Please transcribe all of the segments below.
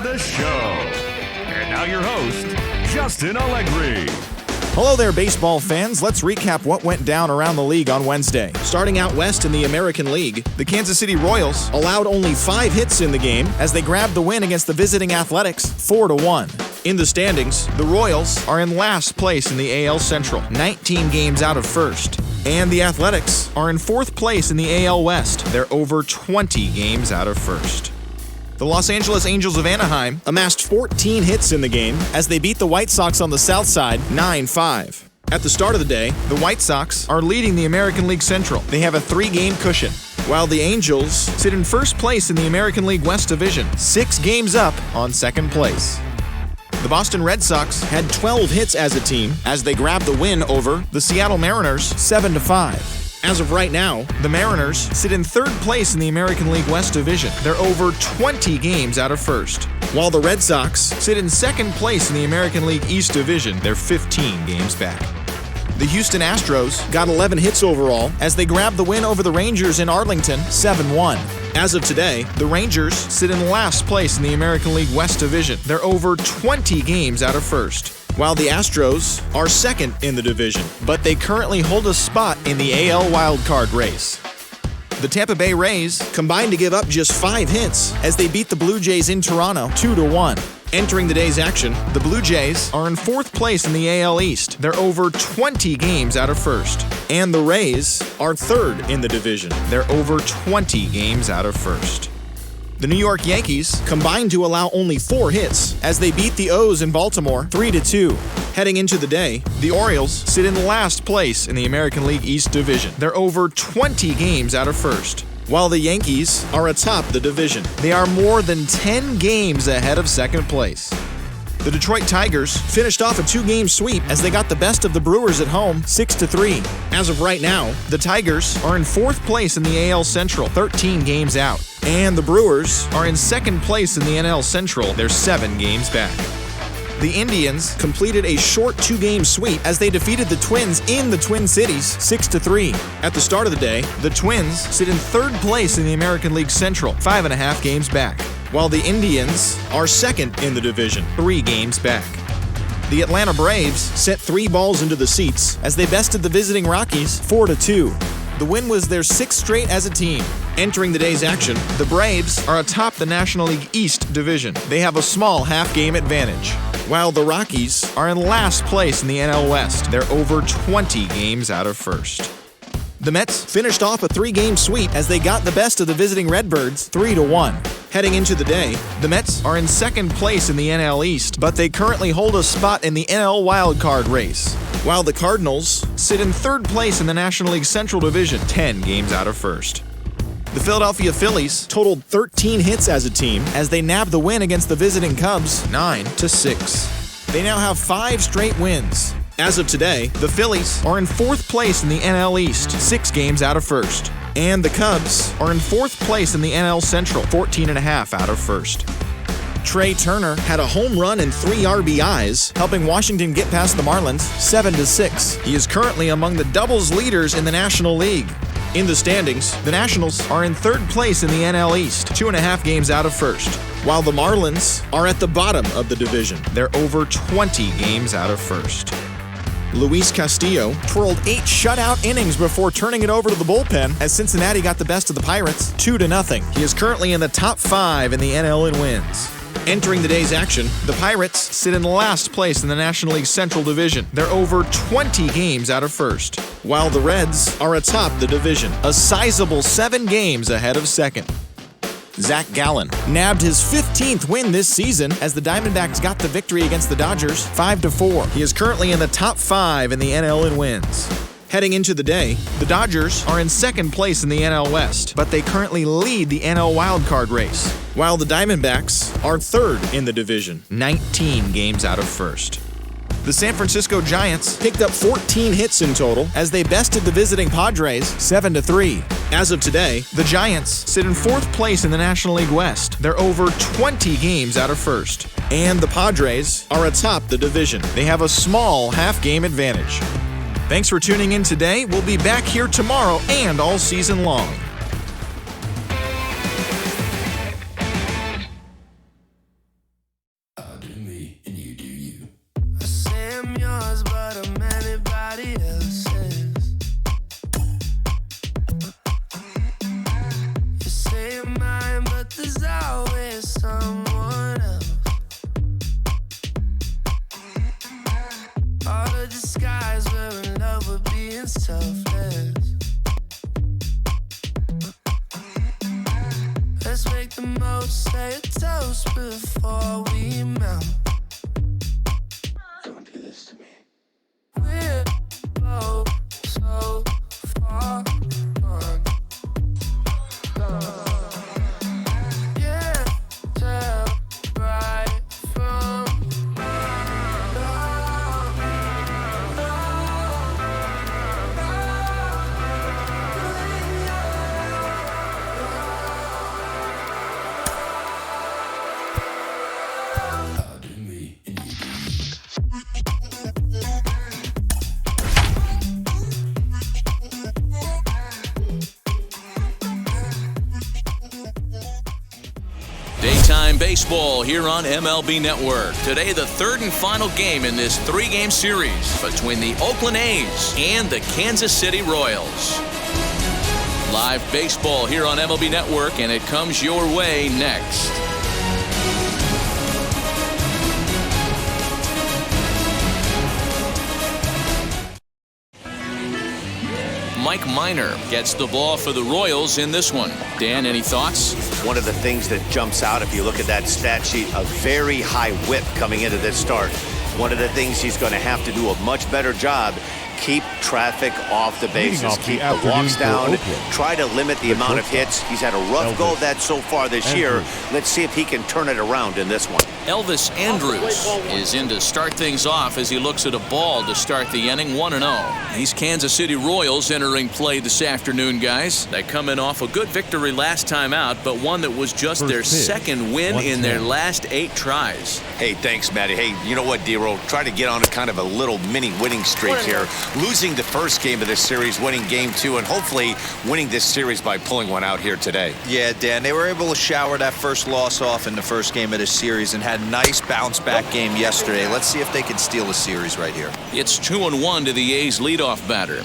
the show. And now your host, Justin Allegri. Hello there, baseball fans. Let's recap what went down around the league on Wednesday. Starting out west in the American League, the Kansas City Royals allowed only 5 hits in the game as they grabbed the win against the visiting Athletics 4-1. In the standings, the Royals are in last place in the AL Central, 19 games out of first. And the Athletics are in 4th place in the AL West. They're over 20 games out of first. The Los Angeles Angels of Anaheim amassed 14 hits in the game as they beat the White Sox on the south side 9-5. At the start of the day, the White Sox are leading the American League Central. They have a 3-game cushion, while the Angels sit in first place in the American League West Division, 6 games up on second place. The Boston Red Sox had 12 hits as a team as they grabbed the win over the Seattle Mariners 7-5. As of right now, the Mariners sit in 3rd place in the American League West Division. They're over 20 games out of first. While the Red Sox sit in 2nd place in the American League East Division. They're 15 games back. The Houston Astros got 11 hits overall as they grabbed the win over the Rangers in Arlington 7-1. As of today, the Rangers sit in last place in the American League West Division. They're over 20 games out of first. While the Astros are 2nd in the division, but they currently hold a spot in the AL wildcard race. The Tampa Bay Rays combined to give up just 5 hits as they beat the Blue Jays in Toronto 2-1. Entering the day's action, the Blue Jays are in 4th place in the AL East. They're over 20 games out of first. And the Rays are 3rd in the division. They're over 20 games out of first. The New York Yankees combined to allow only 4 hits as they beat the O's in Baltimore 3-2. Heading into the day, the Orioles sit in last place in the American League East Division. They're over 20 games out of first. While the Yankees are atop the division, they are more than 10 games ahead of 2nd place. The Detroit Tigers finished off a 2-game sweep as they got the best of the Brewers at home 6-3. As of right now, the Tigers are in 4th place in the AL Central, 13 games out. And the Brewers are in 2nd place in the NL Central. They're 7 games back. The Indians completed a short 2-game sweep as they defeated the Twins in the Twin Cities 6-3. At the start of the day, the Twins sit in 3rd place in the American League Central, 5.5 games back, while the Indians are 2nd in the division, 3 games back. The Atlanta Braves sent 3 balls into the seats as they bested the visiting Rockies 4-2. The win was their 6th straight as a team. Entering the day's action, the Braves are atop the National League East Division. They have a small half-game advantage, while the Rockies are in last place in the NL West. They're over 20 games out of first. The Mets finished off a 3-game sweep as they got the best of the visiting Redbirds 3-1. Heading into the day, the Mets are in 2nd place in the NL East, but they currently hold a spot in the NL wildcard race, while the Cardinals sit in 3rd place in the National League Central Division, 10 games out of first. The Philadelphia Phillies totaled 13 hits as a team as they nabbed the win against the visiting Cubs 9-6. They now have 5 straight wins. As of today, the Phillies are in 4th place in the NL East, 6 games out of first. And the Cubs are in 4th place in the NL Central, 14.5 out of first. Trey Turner had a home run and 3 RBIs, helping Washington get past the Marlins 7-6. He is currently among the doubles leaders in the National League. In the standings, the Nationals are in 3rd place in the NL East, 2.5 games out of first, while the Marlins are at the bottom of the division. They're over 20 games out of first. Luis Castillo twirled 8 shutout innings before turning it over to the bullpen as Cincinnati got the best of the Pirates 2-0. He is currently in the top 5 in the NL in wins. Entering the day's action, the Pirates sit in last place in the National League Central Division. They're over 20 games out of first, while the Reds are atop the division, a sizable 7 games ahead of 2nd. Zach Gallen nabbed his 15th win this season as the Diamondbacks got the victory against the Dodgers 5-4. He is currently in the top 5 in the NL in wins. Heading into the day, the Dodgers are in 2nd place in the NL West, but they currently lead the NL wildcard race, while the Diamondbacks are 3rd in the division, 19 games out of first. The San Francisco Giants picked up 14 hits in total as they bested the visiting Padres 7-3. As of today, the Giants sit in 4th place in the National League West. They're over 20 games out of first. And the Padres are atop the division. They have a small half-game advantage. Thanks for tuning in today. We'll be back here tomorrow and all season long. not selfless. Let's make the most, say a toast before we melt. Don't do this to me. We're both so far gone. Yeah, tell right from Daytime baseball here on MLB Network. Today, the third and final game in this three-game series between the Oakland A's and the Kansas City Royals. Live baseball here on MLB Network, and it comes your way next. Mike Minor gets the ball for the Royals in this one. Dan, any thoughts? One of the things that jumps out, if you look at that stat sheet, a very high whip coming into this start. One of the things he's going to have to do a much better job, keep traffic off the bases, keep the walks down, try to limit the amount of hits. He's had a rough go of that so far this year. Let's see if he can turn it around in this one. Elvis Andrus is in to start things off as he looks at a ball to start the inning, 1-0. These Kansas City Royals entering play this afternoon, guys. They come in off a good victory last time out, but one that was just their second win in their last 8 tries. Hey, thanks, Matty. Hey, you know what, D-Roll? Try to get on a kind of a little mini winning streak here. Losing the first game of this series, winning game 2, and hopefully winning this series by pulling one out here today. Yeah, Dan, they were able to shower that first loss off in the first game of this series and had a nice bounce back game yesterday. Let's see if they can steal a series right here. It's 2-1 to the A's leadoff batter.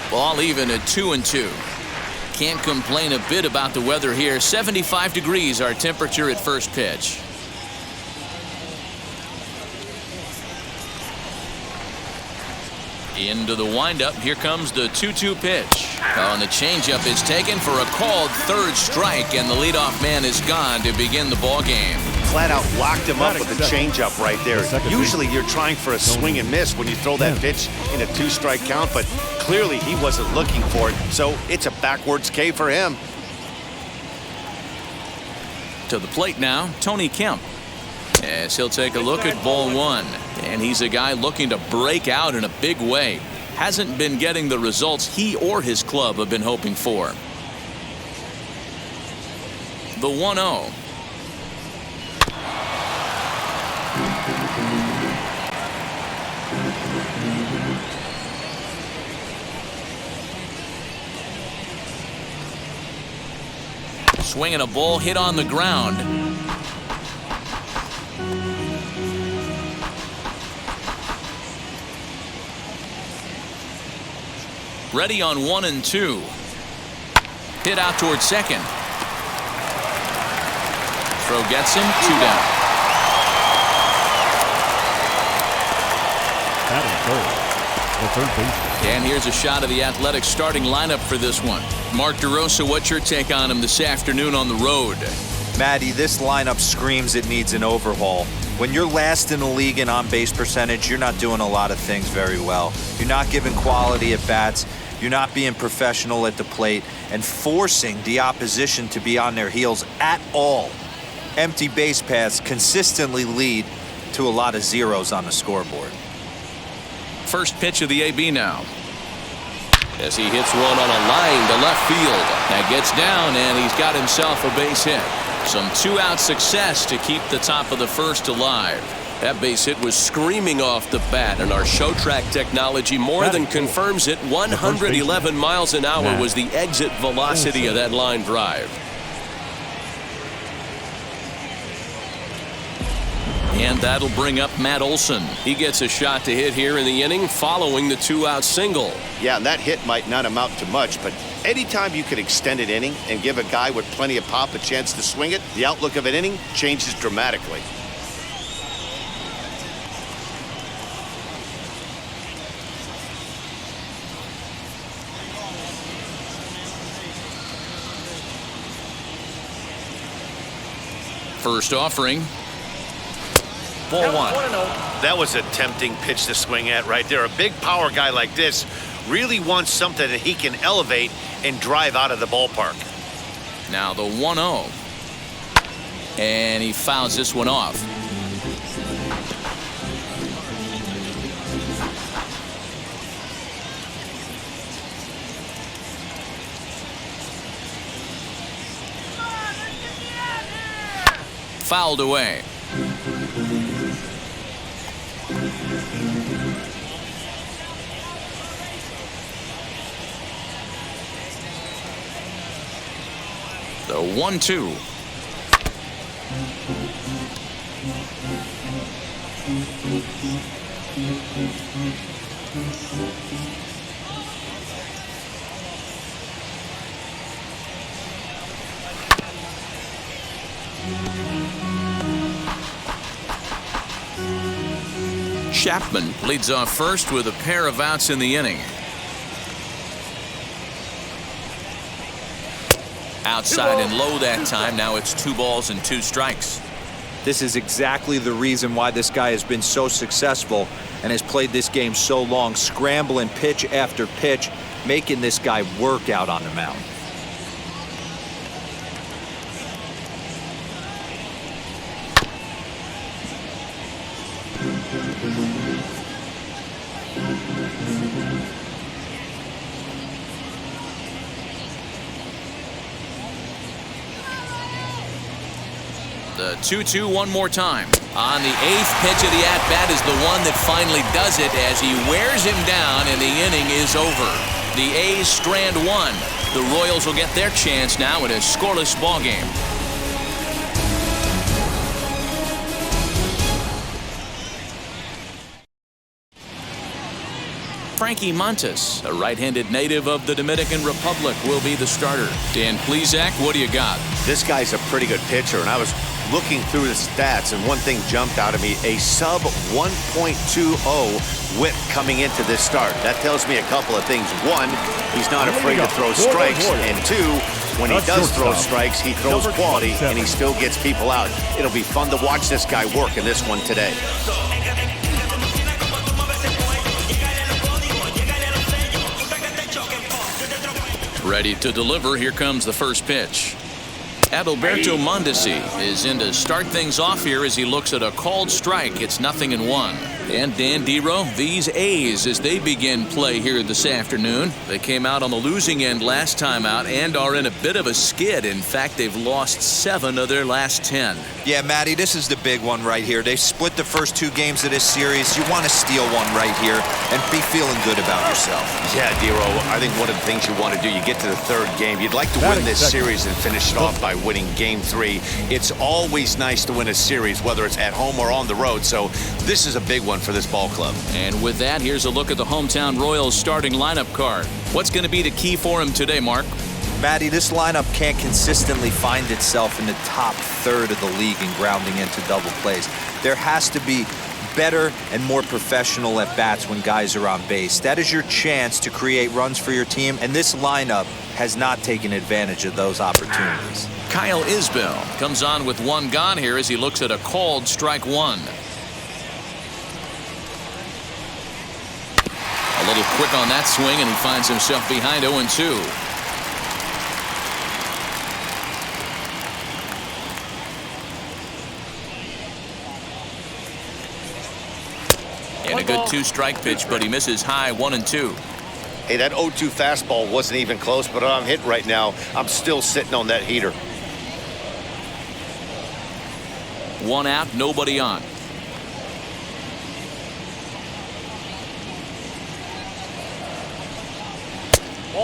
Ball even at 2-2. Can't complain a bit about the weather here. 75 degrees our temperature at first pitch. Into the windup. Here comes the 2-2 pitch. And the changeup is taken for a called third strike, and the leadoff man is gone to begin the ball game. Flat out locked him up with the changeup right there. Usually you're trying for a swing and miss when you throw that pitch in a 2-strike count, but clearly he wasn't looking for it, so it's a backwards K for him. To the plate now, Tony Kemp. As he'll take a look at ball 1. And he's a guy looking to break out in a big way. Hasn't been getting the results he or his club have been hoping for. The 1-0. Swinging a ball hit on the ground. Ready on 1 and 2. Hit out towards second. Throw gets him, 2 down. The third baseman. And here's a shot of the Athletics starting lineup for this one. Mark DeRosa, what's your take on him this afternoon on the road? Matty, this lineup screams it needs an overhaul. When you're last in the league in on-base percentage, you're not doing a lot of things very well. You're not giving quality at bats. You're not being professional at the plate and forcing the opposition to be on their heels at all. Empty base paths consistently lead to a lot of zeros on the scoreboard. First pitch of the AB now. As he hits one on a line to left field. That gets down, and he's got himself a base hit. Some 2-out success to keep the top of the first alive. That base hit was screaming off the bat, and our show track technology more than confirms it. 111 miles an hour was the exit velocity of that line drive. And that'll bring up Matt Olson. He gets a shot to hit here in the inning following the 2-out single. Yeah, and that hit might not amount to much, but anytime you can extend an inning and give a guy with plenty of pop a chance to swing it, the outlook of an inning changes dramatically. First offering. Ball one. That was a tempting pitch to swing at right there. A big power guy like this really wants something that he can elevate and drive out of the ballpark. Now the 1-0. And he fouls this one off. Fouled away. The 1-2. Chapman leads off first with a pair of outs in the inning. Outside and low that time. Now it's 2 balls and 2 strikes. This is exactly the reason why this guy has been so successful and has played this game so long, scrambling pitch after pitch, making this guy work out on the mound. The 2-2 one more time. On the 8th pitch of the at-bat is the one that finally does it as he wears him down and the inning is over. The A's strand 1. The Royals will get their chance now in a scoreless ballgame. Frankie Montes, a right-handed native of the Dominican Republic, will be the starter. Dan Plesac, what do you got? This guy's a pretty good pitcher, and I was looking through the stats, and one thing jumped out at me, a sub 1.20 whip coming into this start. That tells me a couple of things. One, he's not afraid to throw strikes, and two, when he does throw strikes, he throws quality, and he still gets people out. It'll be fun to watch this guy work in this one today. Ready to deliver. Here comes the first pitch. Adalberto Mondesi is in to start things off here as he looks at a called strike. It's 0-1. And Dan Dero, these A's, as they begin play here this afternoon, they came out on the losing end last time out and are in a bit of a skid. In fact, they've lost 7 of their last 10. Yeah, Matty, this is the big one right here. They've split the first 2 games of this series. You want to steal one right here and be feeling good about yourself. Yeah, Dero, I think one of the things you want to do, you get to the 3rd game, you'd like to win this series and finish it off by winning Game 3. It's always nice to win a series, whether it's at home or on the road, so this is a big one for this ball club. And with that, here's a look at the hometown Royals starting lineup card. What's going to be the key for him today, Mark? Matty, this lineup can't consistently find itself in the top 1/3 of the league in grounding into double plays. There has to be better and more professional at-bats when guys are on base. That is your chance to create runs for your team, and this lineup has not taken advantage of those opportunities. Kyle Isbell comes on with 1 gone here as he looks at a called strike 1. A little quick on that swing, and he finds himself behind 0-2. And a good 2-strike pitch, but he misses high 1-2. Hey, that 0-2 fastball wasn't even close, but I'm hitting right now. I'm still sitting on that heater. 1 out, nobody on.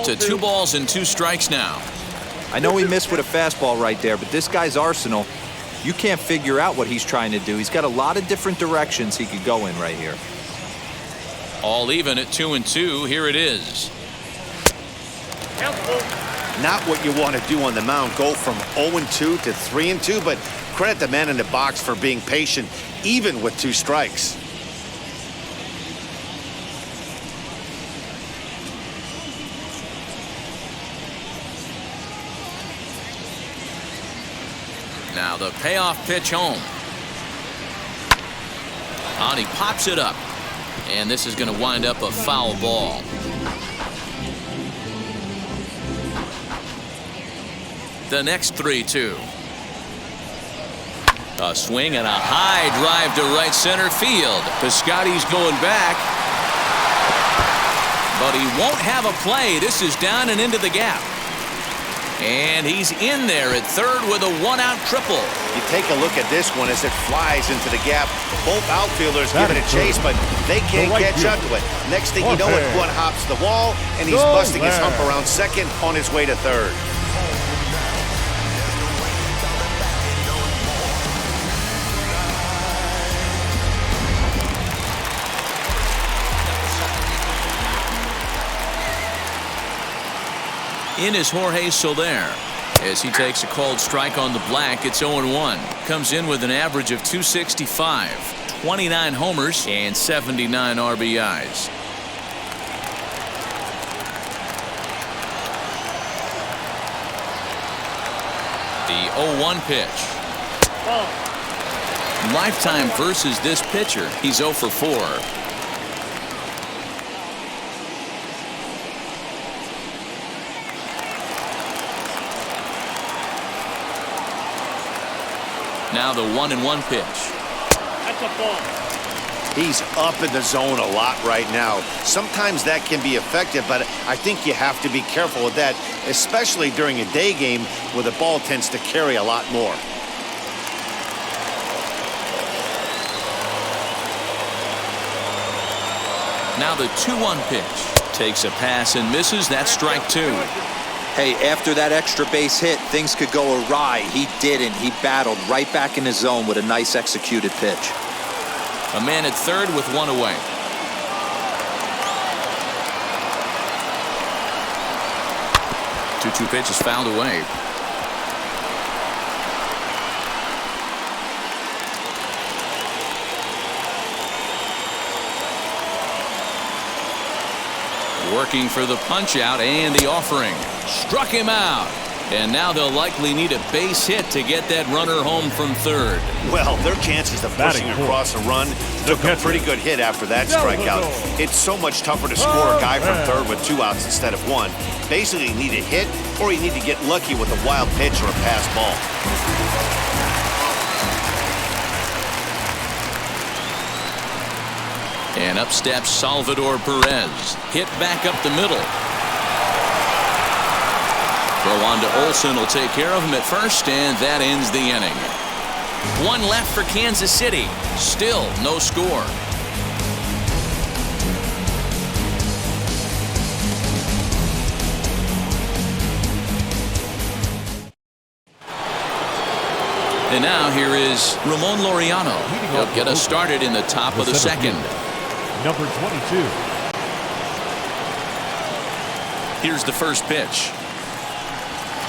To 2 balls and 2 strikes now. I know he missed with a fastball right there, but this guy's arsenal, you can't figure out what he's trying to do. He's got a lot of different directions he could go in right here. All even at 2-2. Here it is. Not what you want to do on the mound, go from 0-2 to 3-2, but credit the man in the box for being patient, even with 2 strikes. Now the payoff pitch home. And he pops it up. And this is going to wind up a foul ball. The next 3-2. A swing and a high drive to right center field. Piscotty's going back. But he won't have a play. This is down and into the gap. And he's in there at third with a one-out triple. You take a look at this one as it flies into the gap. Both outfielders give it a chase, but they can't catch up to it. Next thing you know, it one hops the wall, and he's busting his hump around second on his way to third. In is Jorge Soler. As he takes a called strike on the black, it's 0-1. Comes in with an average of .265, 29 homers, and 79 RBIs. The 0-1 pitch. Lifetime versus this pitcher. He's 0 for 4. Now the 1-1 pitch. That's a ball. He's up in the zone a lot right now. Sometimes that can be effective, but I think you have to be careful with that, especially during a day game where the ball tends to carry a lot more. Now the 2-1 pitch. Takes a pass and misses. That's strike 2. Hey, after that extra base hit, things could go awry. He didn't. He battled right back in his zone with a nice executed pitch. A man at third with one away. Two pitches fouled away. Working for the punch out and the offering. Struck him out. And now they'll likely need a base hit to get that runner home from third. Well, their chances of pushing across a run took a pretty good hit after that strikeout. It's so much tougher to score a guy from third with 2 outs instead of 1. Basically, you need a hit or you need to get lucky with a wild pitch or a pass ball. And up steps Salvador Perez. Hit back up the middle. Throw on to Olsen will take care of him at first, and that ends the inning. 1 left for Kansas City. Still no score. And now here is Ramon Laureano. He'll get us started in the top of the second. Number 22. Here's the first pitch.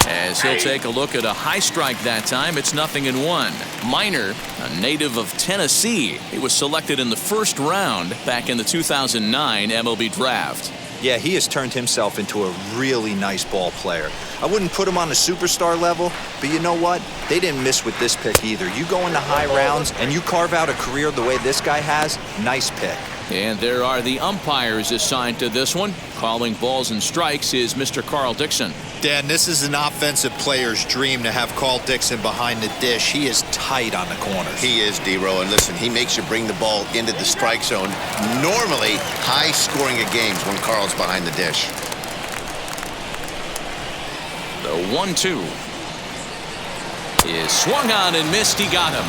As he'll take a look at a high strike that time, it's 0-1. Minor, a native of Tennessee. He was selected in the first round back in the 2009 MLB draft. Yeah, he has turned himself into a really nice ball player. I wouldn't put him on a superstar level, but you know what? They didn't miss with this pick either. You go into high rounds and you carve out a career the way this guy has, nice pick. And there are the umpires assigned to this one. Calling balls and strikes is Mr. Carl Dixon. Dan, this is an offensive player's dream to have Carl Dixon behind the dish. He is tight on the corners. He is, D-Row, and listen, he makes you bring the ball into the strike zone. Normally, high scoring of games when Carl's behind the dish. The 1-2 is swung on and missed. He got him.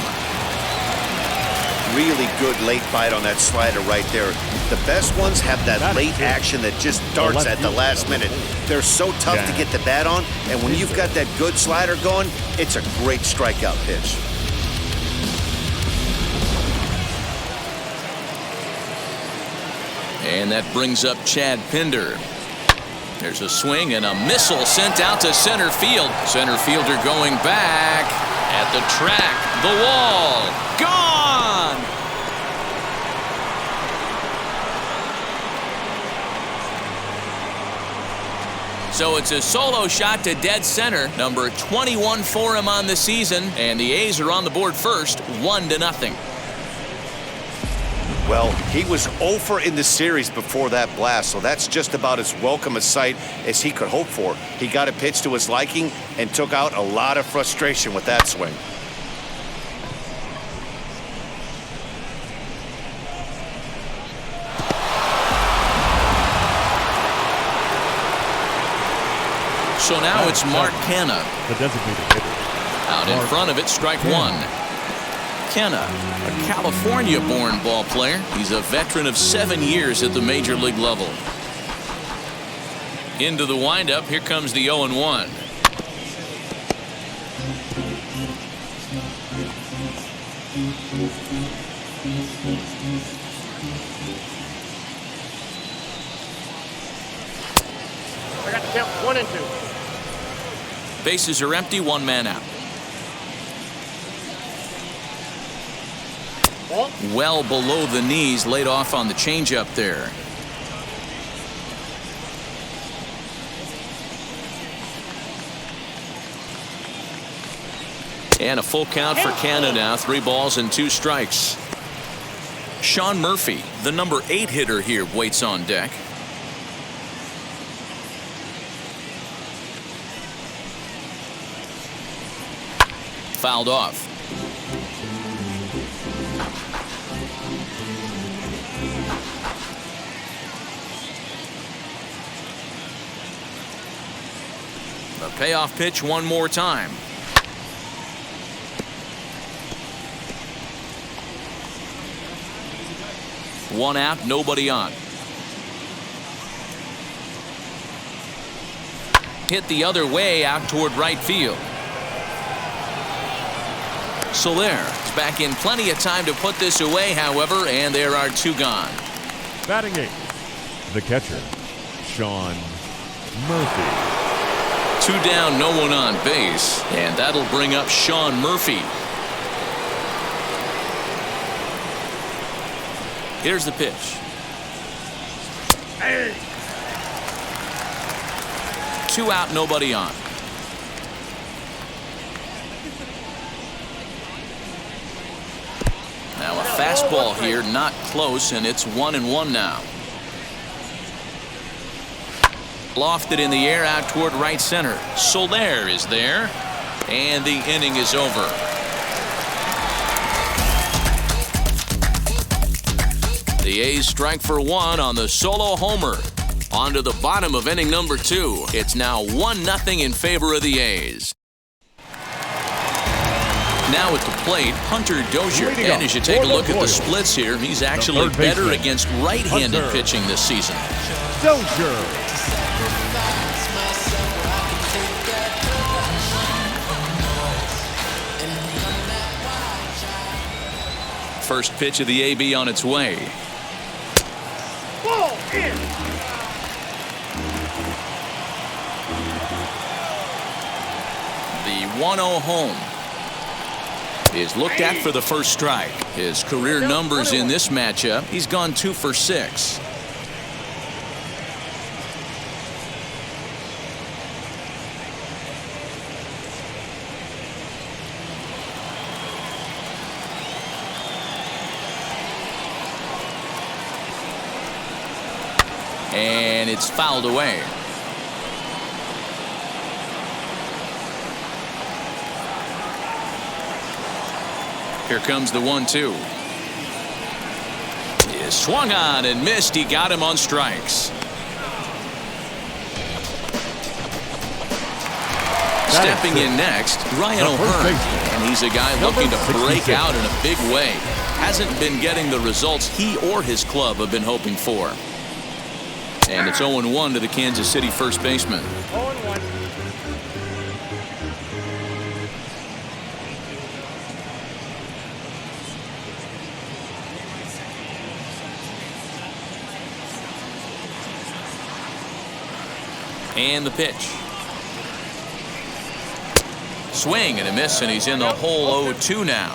Really good late bite on that slider right there. The best ones have that late action that just darts at the last minute. They're so tough to get the bat on, and when you've got that good slider going, it's a great strikeout pitch. And that brings up Chad Pinder. There's a swing and a missile sent out to center field. Center fielder going back at the track. The wall. Gone! So it's a solo shot to dead center, number 21 for him on the season, and the A's are on the board first, 1-0. Well, he was 0 for in the series before that blast, so that's just about as welcome a sight as he could hope for. He got a pitch to his liking and took out a lot of frustration with that swing. So now it's Mark Canha. The designated hitter. Out in front of it, strike one. Canha, a California-born ball player. He's a veteran of 7 years at the major league level. Into the windup, here comes the 0-1. I got the count 1 and 2. Bases are empty, one man out. Ball. Well below the knees, laid off on the changeup there. And a full count for Canha now. 3 balls and 2 strikes. Sean Murphy, the number 8 hitter here, waits on deck. Fouled off. The payoff pitch one more time. One out, nobody on. Hit the other way out toward right field. Soler is back in plenty of time to put this away, however, and there are 2 gone. Batting 8th, the catcher, Sean Murphy. 2 down, no one on base, and that'll bring up Sean Murphy. Here's the pitch. Hey. 2 out, nobody on. Now a fastball here, not close, and it's 1-1 now. Lofted in the air out toward right center. Soler is there, and the inning is over. The A's strike for 1 on the solo homer. On to the bottom of inning number 2. It's now 1-0 in favor of the A's. Now at the plate, Hunter Dozier. And as you take a look at the splits here, he's actually better against right-handed pitching this season. Dozier. First pitch of the AB on its way. Ball in. The 1-0 home is looked at for the first strike. His career numbers in this matchup, he's gone 2 for 6. And it's fouled away. Here comes the 1-2. He swung on and missed. He got him on strikes. Stepping in next, Ryan O'Hearn. And he's a guy looking to break out in a big way. Hasn't been getting the results he or his club have been hoping for. And it's 0-1 to the Kansas City first baseman. 0-1. And the pitch. Swing and a miss, and he's in the hole 0-2 now.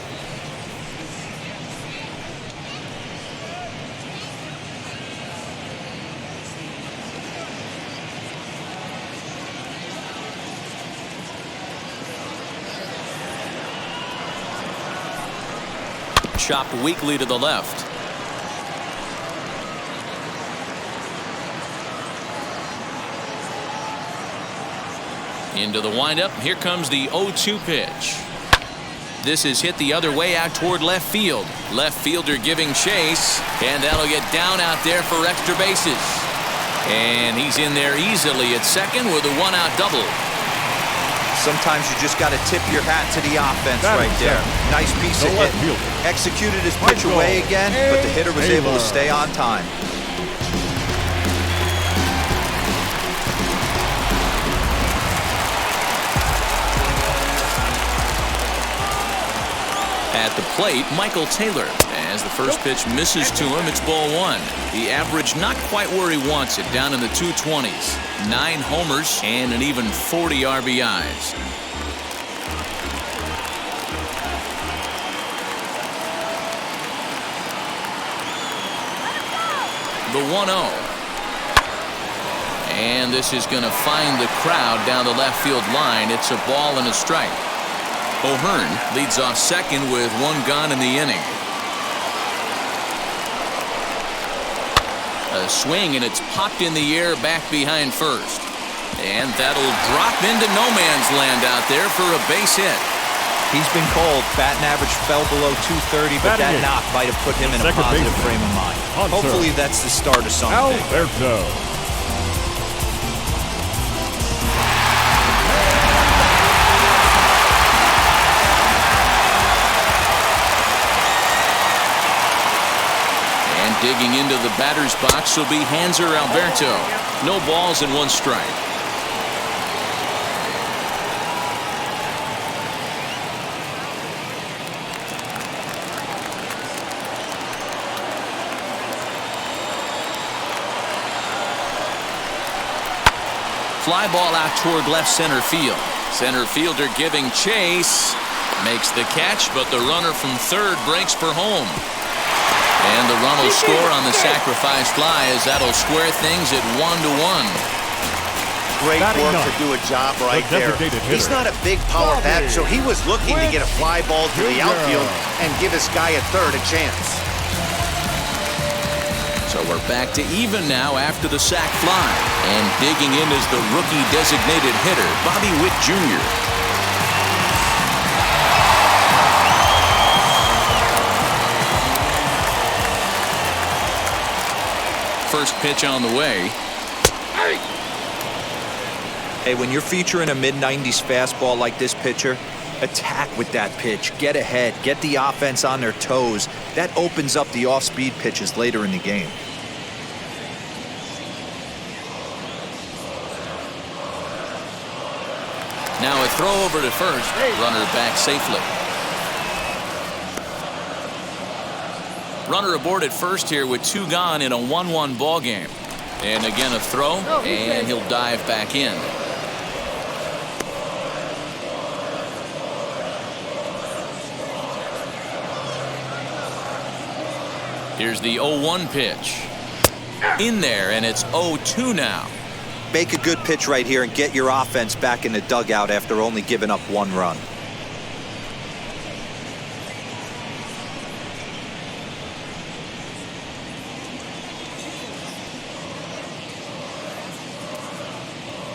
chopped weakly to the left. Into the windup. Here comes the 0-2 pitch. This is hit the other way out toward left field. Left fielder giving chase, and that'll get down out there for extra bases. And he's in there easily at second with a one-out double. Sometimes you just got to tip your hat to the offense right there. Nice piece of hit. Executed his pitch away again, but the hitter was able to stay on time. At the plate, Michael Taylor. As the first pitch misses to him, it's ball one. The average not quite where he wants it, down in the 220s. 9 homers and an even 40 RBIs. The 1-0. And this is going to find the crowd down the left field line. It's a ball and a strike. O'Hearn leads off second with 1 gone in the inning. A swing, and it's popped in the air back behind first. And that'll drop into no man's land out there for a base hit. He's been cold. Batting average fell below 230, but that knock might have put him in a positive frame of mind. Hopefully that's the start of something. Alberto. Digging into the batter's box will be Hanser Alberto. No balls and 1 strike. Fly ball out toward left center field. Center fielder giving chase. Makes the catch, but the runner from third breaks for home. And the run will score on the sacrifice fly, as that'll square things at 1-1. Great work to do a job right there. He's not a big power bat, so he was looking to get a fly ball to the outfield and give his guy at third a chance. So we're back to even now after the sac fly. And digging in is the rookie designated hitter, Bobby Witt Jr. First pitch on the way. Hey, when you're featuring a mid-90s fastball like this pitcher, attack with that pitch. Get ahead. Get the offense on their toes. That opens up the off-speed pitches later in the game. Now a throw over to first. Runner back safely. Runner aboard at first here with 2 gone in a 1-1 ball game. And again a throw, and he'll dive back in. Here's the 0-1 pitch. In there, and it's 0-2 now. Make a good pitch right here and get your offense back in the dugout after only giving up 1 run.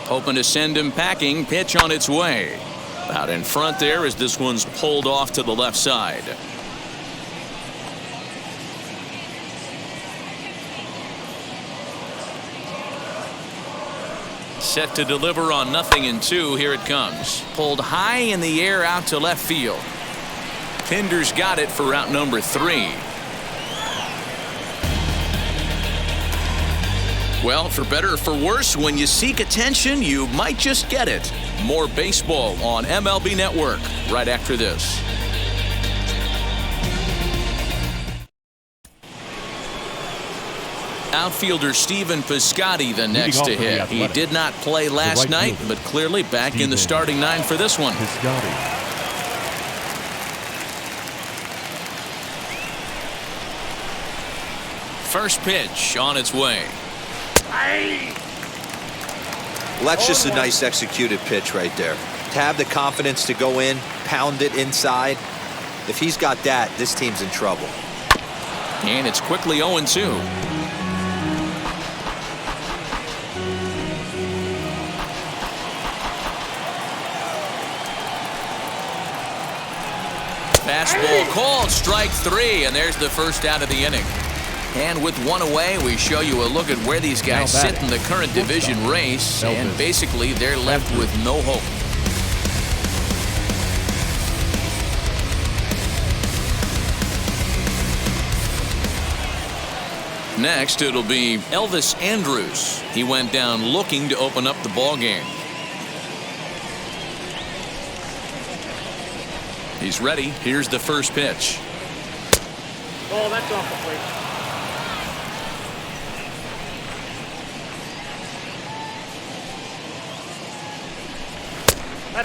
Hoping to send him packing. Pitch on its way. Out in front there as this one's pulled off to the left side. Set to deliver on 0-2. Here it comes. Pulled high in the air out to left field. Pinder's got it for out number 3. Well, for better or for worse, when you seek attention, you might just get it. More baseball on MLB Network right after this. Outfielder Stephen Piscotty the next to hit. He did not play last night, but clearly back in the starting 9 for this one. First pitch on its way. Well, that's just a nice executed pitch right there. To have the confidence to go in, pound it inside, If he's got that, this team's in trouble. And it's quickly 0-2. Fastball called, strike 3, and there's the first out of the inning. And with one away, we show you a look at where these guys sit in the current division race, and basically they're left with no hope. Next, it'll be Elvis Andrus. He went down looking to open up the ball game. He's ready. Here's the first pitch. Oh, that's off the plate.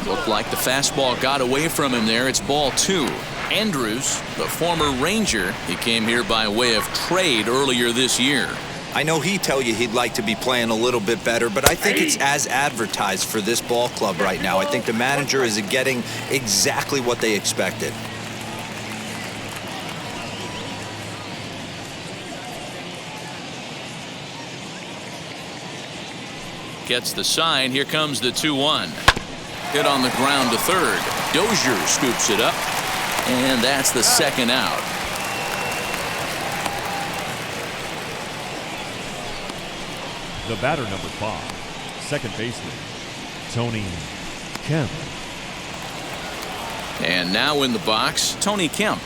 Looked like the fastball got away from him there. It's ball 2. Andrus, the former Ranger, he came here by way of trade earlier this year. I know he'd tell you he'd like to be playing a little bit better, but I think it's as advertised for this ball club right now. I think the manager is getting exactly what they expected. Gets the sign. Here comes the 2-1. Hit on the ground to third. Dozier scoops it up, and that's the second out. The batter, number 5, second baseman, Tony Kemp. And now in the box, Tony Kemp.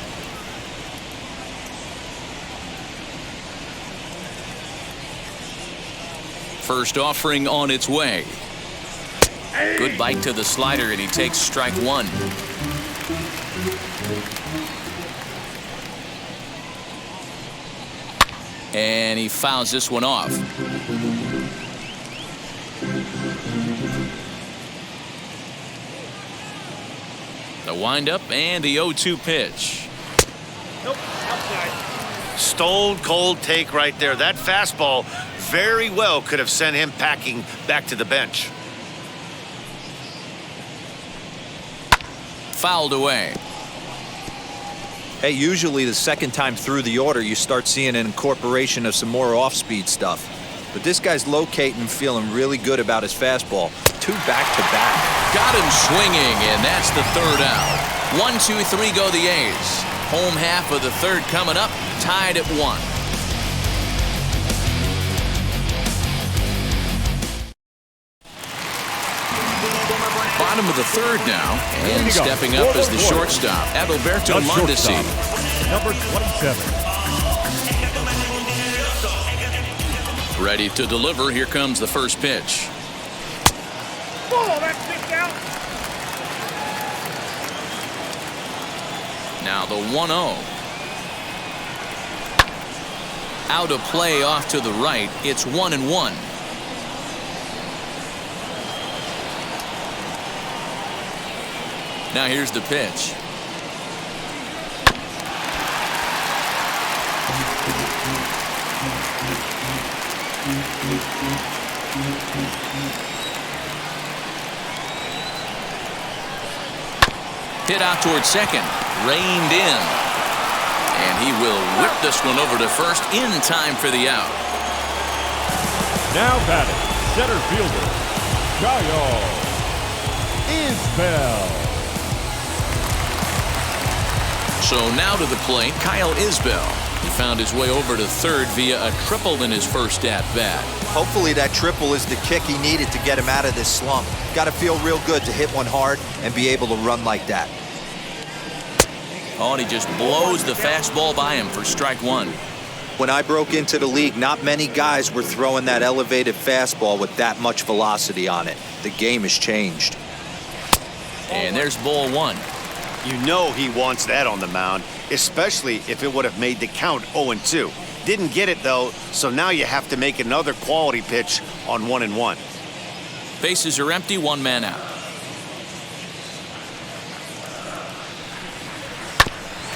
First offering on its way. Good bite to the slider, and he takes strike 1. And he fouls this one off. The windup and the 0-2 pitch. Nope, outside. Stone cold take right there. That fastball very well could have sent him packing back to the bench. Fouled away. Hey, usually the second time through the order, you start seeing an incorporation of some more off-speed stuff. But this guy's locating and feeling really good about his fastball. 2 back-to-back. Got him swinging, and that's the third out. 1, 2, 3 go the A's. Home half of the third coming up, tied at 1. Bottom of the third now, and stepping up is the shortstop, Adalberto Mondesi. Number 27. Ready to deliver. Here comes the first pitch. Oh, that's kicked out. Now the 1-0. Out of play off to the right. It's 1-1. Now here's the pitch. Hit out towards second. Reined in. And he will whip this one over to first in time for the out. Now batting, center fielder, Kyle Isbell. So now to the plate, Kyle Isbell. He found his way over to third via a triple in his first at-bat. Hopefully that triple is the kick he needed to get him out of this slump. Got to feel real good to hit one hard and be able to run like that. Oh, and he just blows the fastball by him for strike 1. When I broke into the league, not many guys were throwing that elevated fastball with that much velocity on it. The game has changed. And there's ball 1. You know he wants that on the mound, especially if it would have made the count 0-2. Didn't get it, though, so now you have to make another quality pitch on 1-1. Bases are empty, 1 man out.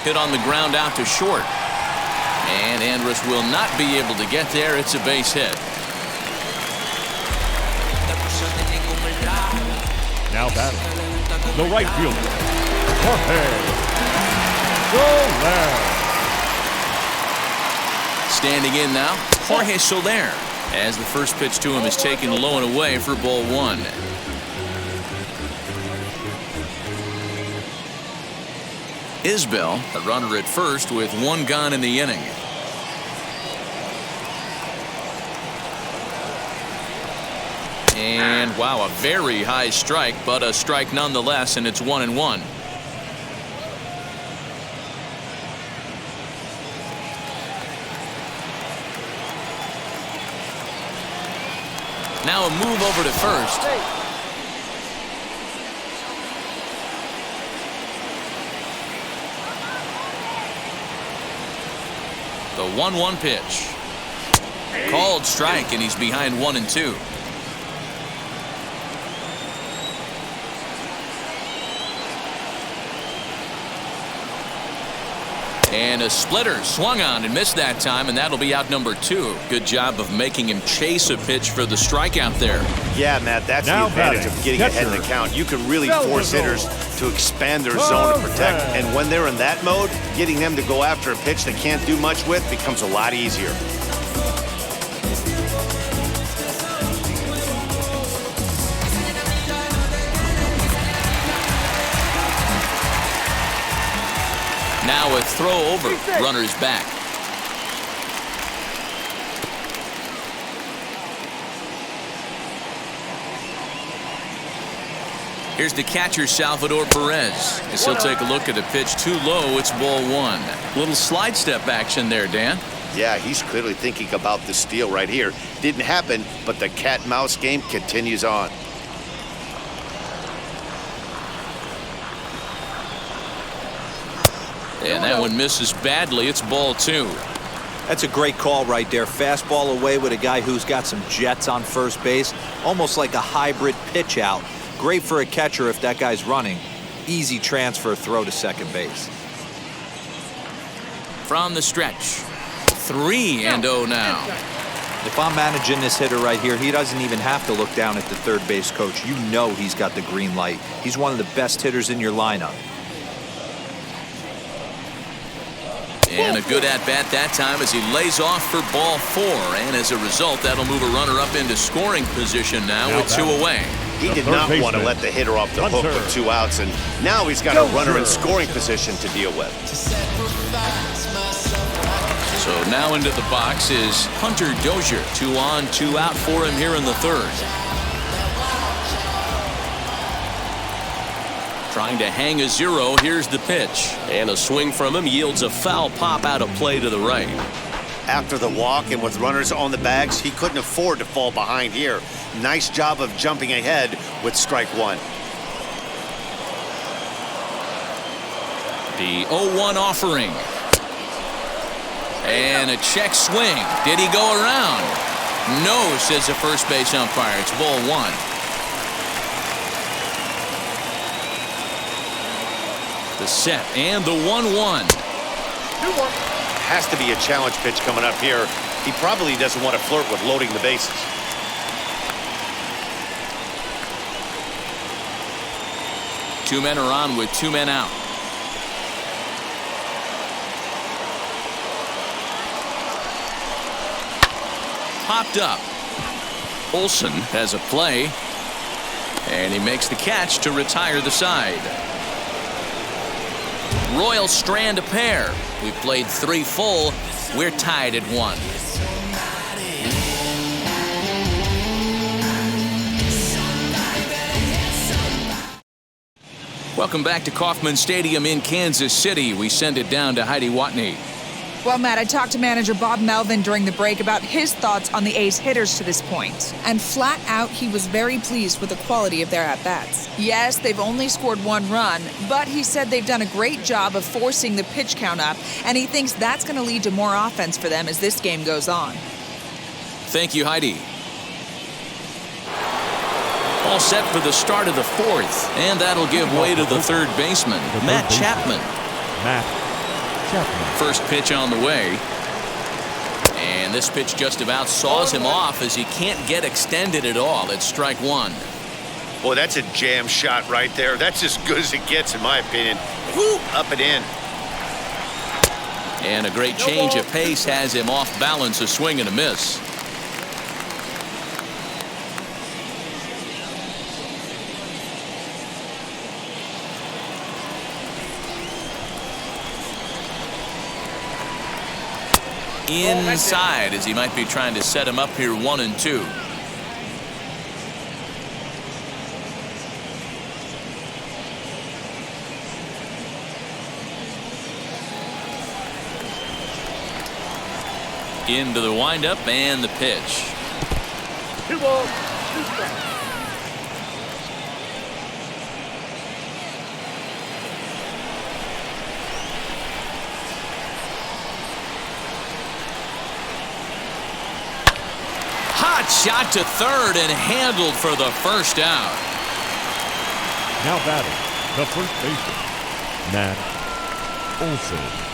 Hit on the ground out to short. And Andrus will not be able to get there. It's a base hit. Now batting, the right fielder, Jorge Standing in now, Jorge Soler, as the first pitch to him is taken low and away for ball one. Isbell, a runner at first with one gone in the inning. And wow, a very high strike, but a strike nonetheless, and it's 1-1. Now a move over to first. The 1-1 pitch. Called strike, and he's behind 1-2. And a splitter swung on and missed that time, and that'll be out number 2. Good job of making him chase a pitch for the strikeout there. Yeah, Matt, that's the advantage of getting ahead in the count. You can really force hitters to expand their zone to protect. And when they're in that mode, getting them to go after a pitch they can't do much with becomes a lot easier. Now a throw over. Runner's back. Here's the catcher, Salvador Perez. As he'll take a look at the pitch too low. It's ball one. Little slide step action there, Dan. Yeah, he's clearly thinking about the steal right here. Didn't happen, but the cat and mouse game continues on. And that one misses badly. It's ball two. That's a great call right there. Fastball away with a guy who's got some jets on first base. Almost like a hybrid pitch out. Great for a catcher if that guy's running. Easy transfer throw to second base. From the stretch. 3-0 now. If I'm managing this hitter right here, he doesn't even have to look down at the third base coach. You know he's got the green light. He's one of the best hitters in your lineup. And a good at-bat that time as he lays off for ball 4. And as a result, that'll move a runner up into scoring position now with 2 away. He did not want to let the hitter off the hook with 2 outs, and now he's got a runner in scoring position to deal with. So now into the box is Hunter Dozier. 2 on, 2 out for him here in the third. Trying to hang a 0. Here's the pitch. And a swing from him yields a foul pop out of play to the right. After the walk and with runners on the bags, he couldn't afford to fall behind here. Nice job of jumping ahead with strike 1. The 0-1 offering. And a check swing. Did he go around? No, says the first base umpire. It's ball 1. The set and the 1-1. Has to be a challenge pitch coming up here. He probably doesn't want to flirt with loading the bases. Two men are on with 2 men out. Popped up. Olsen has a play. And he makes the catch to retire the side. Royals strand a pair. We've played 3 full. We're tied at 1. Welcome back to Kauffman Stadium in Kansas City. We send it down to Heidi Watney. Well, Matt, I talked to manager Bob Melvin during the break about his thoughts on the A's hitters to this point. And flat out, he was very pleased with the quality of their at-bats. Yes, they've only scored 1 run, but he said they've done a great job of forcing the pitch count up, and he thinks that's going to lead to more offense for them as this game goes on. Thank you, Heidi. All set for the start of the 4th, and that'll give way to the third baseman, Matt Chapman. First pitch on the way. And this pitch just about saws him off as he can't get extended at all. It's strike 1. Boy, that's a jam shot right there. That's as good as it gets, in my opinion. Woo, up and in. And a great change of pace has him off balance, a swing and a miss. Inside, as he might be trying to set him up here 1-2. Into the windup and the pitch. 2 balls, 2 strikes. Hot shot to third and handled for the first out. Now batting, the first baseman, Matt Olson.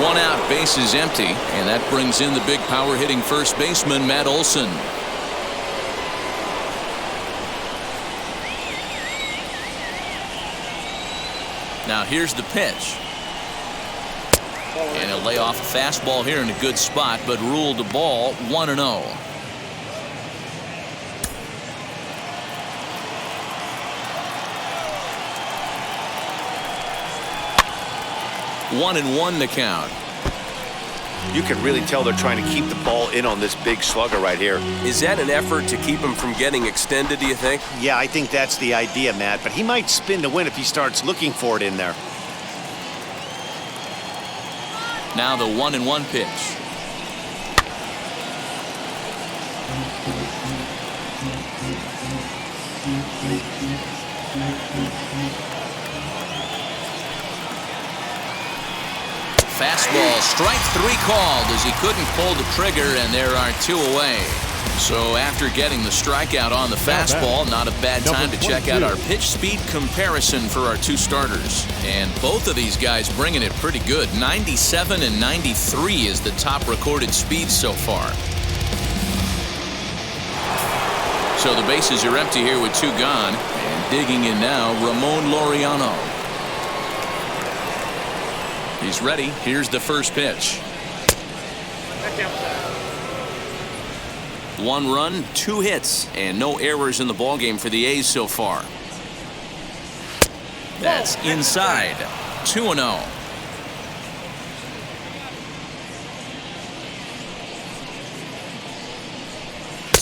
1 out, bases empty, and that brings in the big power hitting first baseman, Matt Olson. Now here's the pitch. And he'll lay off a fastball here in a good spot, but ruled a ball 1-0. One and one the count. You can really tell they're trying to keep the ball in on this big slugger right here. Is that an effort to keep him from getting extended, do you think? Yeah, I think that's the idea, Matt, but he might spin to win if he starts looking for it in there. Now the 1-1 pitch. Fastball, strike 3 called as he couldn't pull the trigger, and there are 2 away. So after getting the strikeout on the fastball, not a bad time to check out our pitch speed comparison for our 2 starters. And both of these guys bringing it pretty good. 97 and 93 is the top recorded speed so far. So the bases are empty here with 2 gone. And digging in now, Ramon Laureano. He's ready. Here's the first pitch. That's outside. 1 run, 2 hits, and no errors in the ballgame for the A's so far. That's inside. 2-0.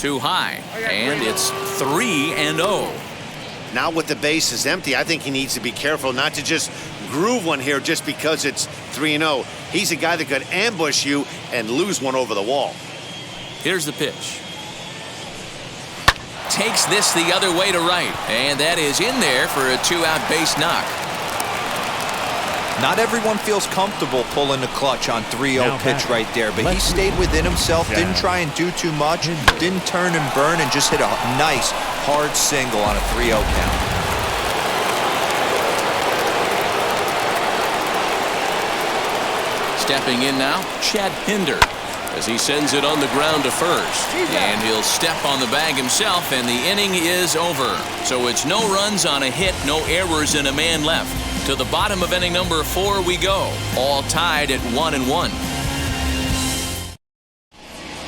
Too high, and it's 3-0. Now with the bases empty, I think he needs to be careful not to just groove one here just because it's 3-0. He's a guy that could ambush you and lose one over the wall. Here's the pitch. Takes this the other way to right, and that is in there for a 2-out base knock. Not everyone feels comfortable pulling the clutch on 3-0 pitch right there, but he stayed within himself, didn't try and do too much, didn't turn and burn, and just hit a nice, hard single on a 3-0 count. Stepping in now, Chad Pinder, as he sends it on the ground to first. And he'll step on the bag himself, and the inning is over. So it's no runs on a hit, no errors, and a man left. To the bottom of inning number 4 we go, all tied at 1-1.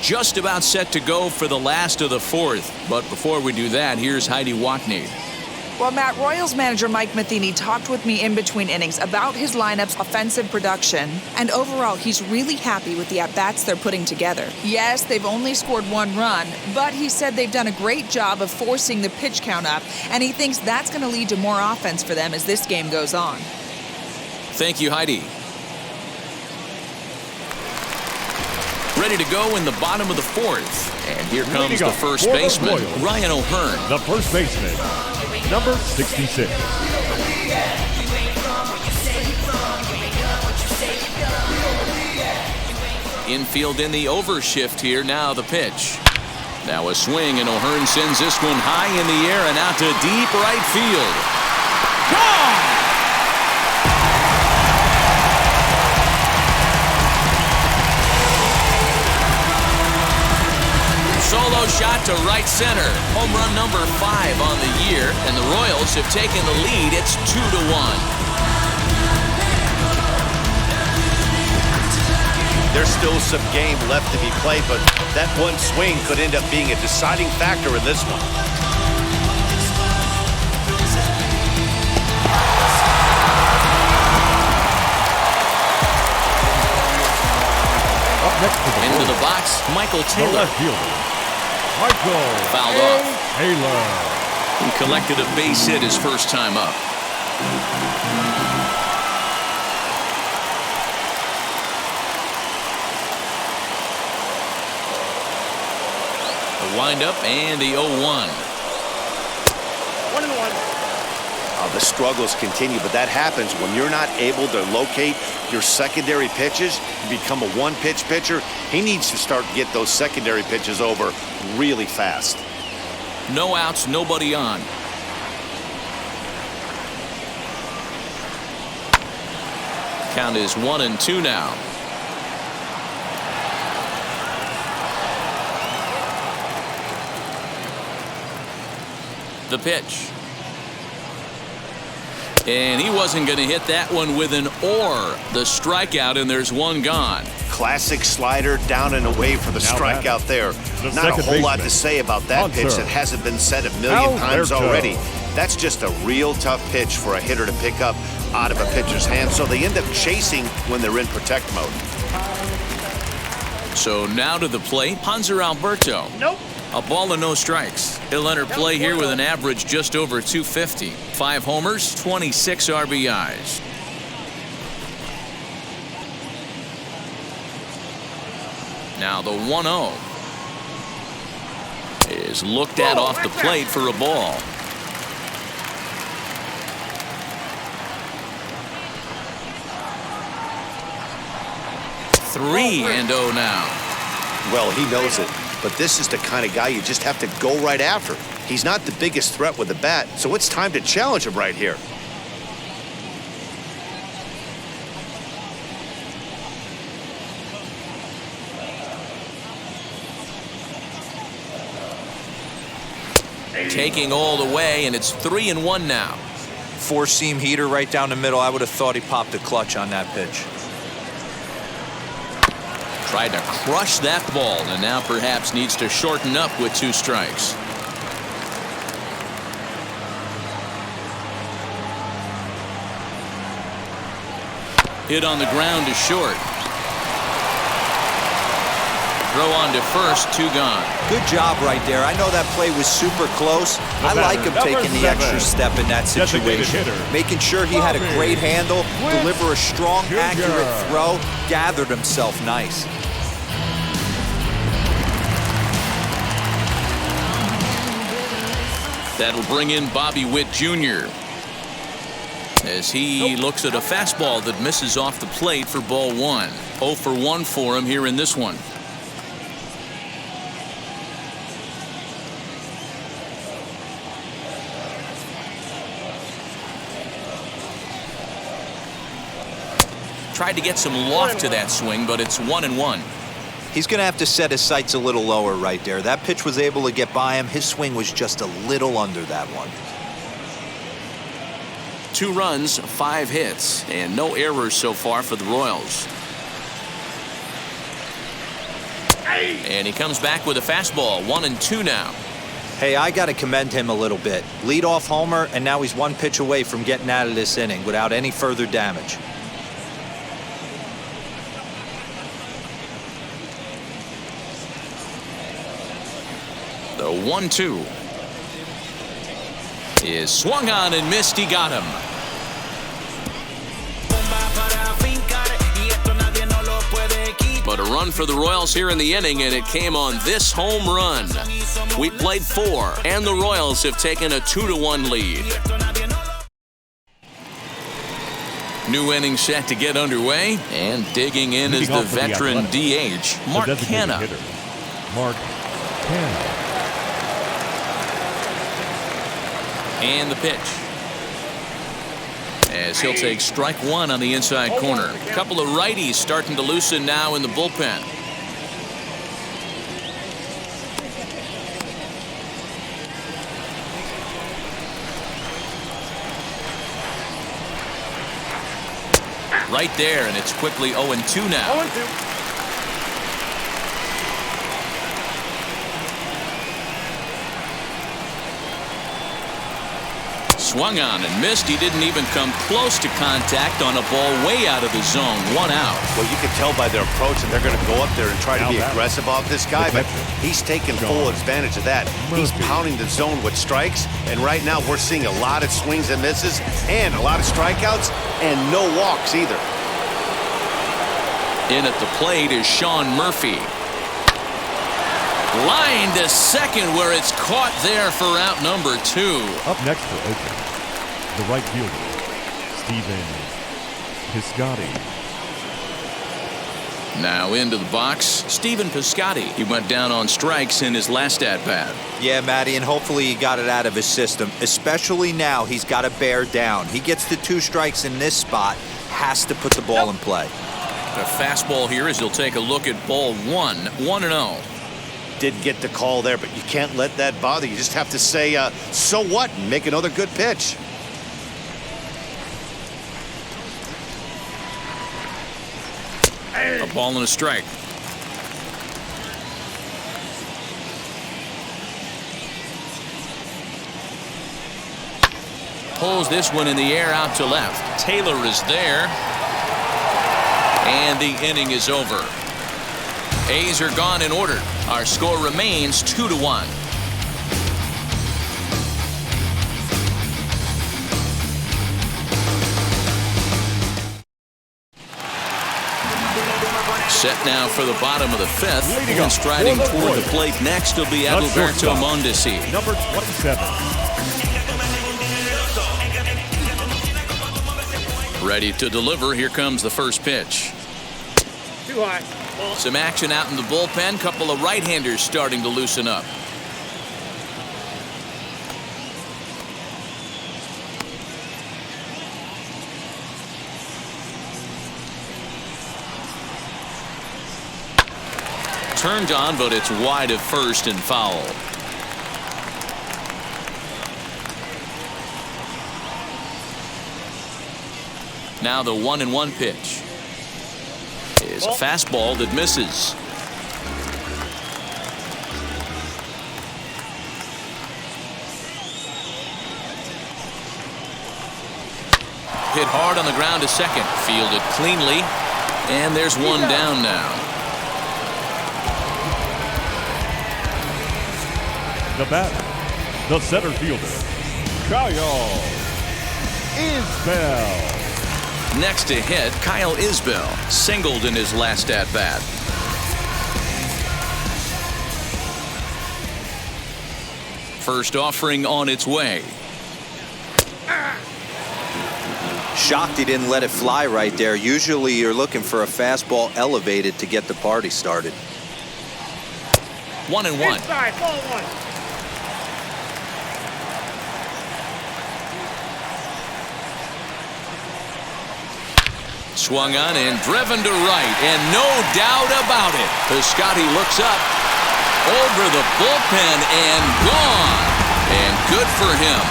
Just about set to go for the last of the 4th. But before we do that, here's Heidi Watney. Well, Matt, Royals manager Mike Matheny talked with me in between innings about his lineup's offensive production, and overall, he's really happy with the at-bats they're putting together. Yes, they've only scored 1 run, but he said they've done a great job of forcing the pitch count up, and he thinks that's going to lead to more offense for them as this game goes on. Thank you, Heidi. Ready to go in the bottom of the 4th. And here comes the first baseman, Ryan O'Hearn. The first baseman, number 66. Infield in the overshift here. Now the pitch. Now a swing, and O'Hearn sends this one high in the air and out to deep right field. Gone! Solo shot to right center. Home run number 5 on the year, and the Royals have taken the lead. It's 2-1. There's still some game left to be played, but that one swing could end up being a deciding factor in this one. Up next to the Into the box, Michael Taylor. left fielder, Michael Fouled off. Taylor. He collected a base hit his first time up. The windup and the 0-1. 1-1. The struggles continue, but that happens when you're not able to locate your secondary pitches. You become a one-pitch pitcher. He needs to start to get those secondary pitches over really fast. No outs, nobody on. Count is 1-2 now. The pitch. And he wasn't going to hit that one with an or. The strikeout, and there's one gone. Classic slider down and away for the strikeout there. Not a whole lot to say about that pitch that hasn't been said a million times already. That's just a real tough pitch for a hitter to pick up out of a pitcher's hand, so they end up chasing when they're in protect mode. So now to the plate, Hanser Alberto. Nope. A ball and no strikes. He'll enter play here with an average just over 250. 5 homers, 26 RBIs. Now the 1-0 is looked at off the plate for a ball. Three and 0 now. Well, he knows it, but this is the kind of guy you just have to go right after. He's not the biggest threat with the bat, so it's time to challenge him right here. Taking all the way, and it's 3-1 now. 4-seam heater right down the middle. I would have thought he popped a clutch on that pitch. Tried to crush that ball, and now perhaps needs to shorten up with 2 strikes. Hit on the ground to short. Throw on to first, 2 gone. Good job right there. I know that play was super close. I like him taking the extra step in that situation. Making sure he had a great handle, deliver a strong, accurate throw, gathered himself nice. That'll bring in Bobby Witt Jr. as he looks at a fastball that misses off the plate for ball 1. 0 for 1 for him here in this one. Tried to get some loft to that swing, but it's 1-1. He's going to have to set his sights a little lower right there. That pitch was able to get by him. His swing was just a little under that one. 2 runs, 5 hits, and no errors so far for the Royals. And he comes back with a fastball, 1-2 now. Hey, I got to commend him a little bit. Leadoff homer, and now he's 1 pitch away from getting out of this inning without any further damage. The 1-2 is swung on and missed. He got him. But a run for the Royals here in the inning, and it came on this home run. We played 4, and the Royals have taken a 2-1 lead. New inning set to get underway, and digging in is the veteran DH, Mark Canha. Mark Canha. And the pitch, as he'll take strike 1 on the inside corner. A couple of righties starting to loosen now in the bullpen. Right there, and it's quickly 0-2 now. 0-2. Swung on and missed. He didn't even come close to contact on a ball way out of the zone. 1 out. Well, you can tell by their approach that they're going to go up there and try to be aggressive off this guy, but he's taking full advantage of that. He's pounding the zone with strikes, and right now we're seeing a lot of swings and misses and a lot of strikeouts and no walks either. In at the plate is Sean Murphy. Line to second where it's caught there for out number 2. Up next for Oakland, the right fielder, Stephen Piscotty. Now into the box, Stephen Piscotty. He went down on strikes in his last at-bat. Yeah, Matty, and hopefully he got it out of his system. Especially now, he's got to bear down. He gets the 2 strikes in this spot, has to put the ball in play. A fastball here as he'll take a look at ball 1, 1-0. Didn't get the call there, but you can't let that bother you. Just have to say, so what, and make another good pitch. A ball and a strike. Pulls this one in the air out to left. Taylor is there. And the inning is over. A's are gone in order. Our score remains 2-1. Set now for the bottom of the 5th. And striding toward the plate next will be Adalberto Mondesi. Number 27. Ready to deliver. Here comes the first pitch. Too high. Ball. Some action out in the bullpen. Couple of right-handers starting to loosen up. Turned on, but it's wide of first and foul. Now the 1-1 pitch is a fastball that misses. Hit hard on the ground to second. Fielded cleanly. And there's one down now. The batter, the center fielder, Kyle Isbell. Next to hit, Kyle Isbell singled in his last at-bat. First offering on its way. Shocked he didn't let it fly right there. Usually you're looking for a fastball elevated to get the party started. 1-1. Inside, ball 1. Swung on and driven to right, and no doubt about it. Piscotty looks up over the bullpen and gone. And good for him.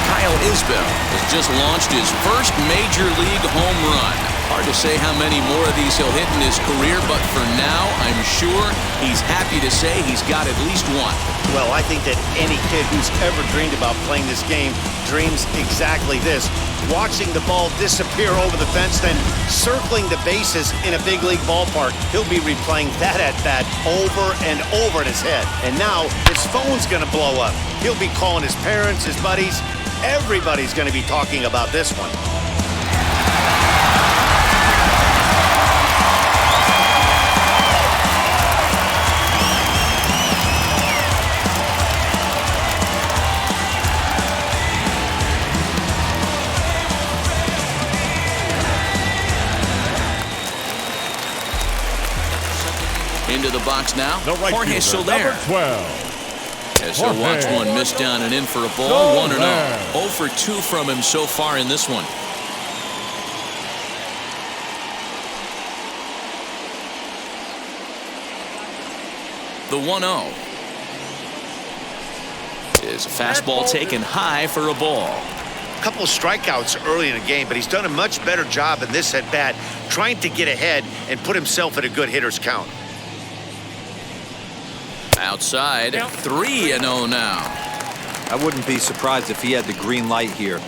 Kyle Isbell has just launched his first major league home run. Hard to say how many more of these he'll hit in his career, but for now, I'm sure he's happy to say he's got at least one. Well, I think that any kid who's ever dreamed about playing this game dreams exactly this. Watching the ball disappear over the fence, then circling the bases in a big league ballpark. He'll be replaying that at-bat over and over in his head. And now his phone's going to blow up. He'll be calling his parents, his buddies. Everybody's going to be talking about this one. Into the box now, The right Jorge fielder, Soler. number 12. As he'll watch one miss down and in for a ball. 1-0. 0 for 2 from him so far in this one. The 1-0 is a fastball taken high for a ball. A couple of strikeouts early in the game, but he's done a much better job in this at-bat trying to get ahead and put himself at a good hitter's count. Outside, 3-0 now. I wouldn't be surprised if he had the green light here.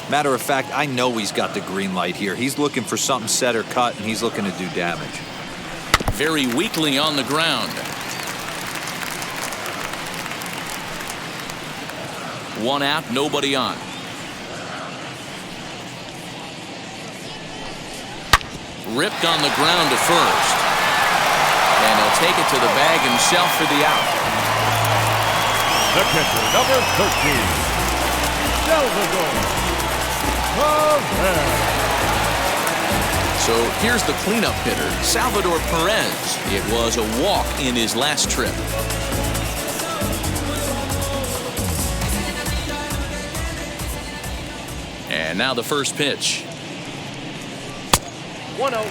Matter of fact, I know he's got the green light here. He's looking for something set or cut, and he's looking to do damage. Very weakly on the ground. One out, nobody on. Ripped on the ground to first. And he'll take it to the bag himself for the out. The catcher, number 13, Salvador Perez. So here's the cleanup hitter, Salvador Perez. It was a walk in his last trip. And now the first pitch. 1-0.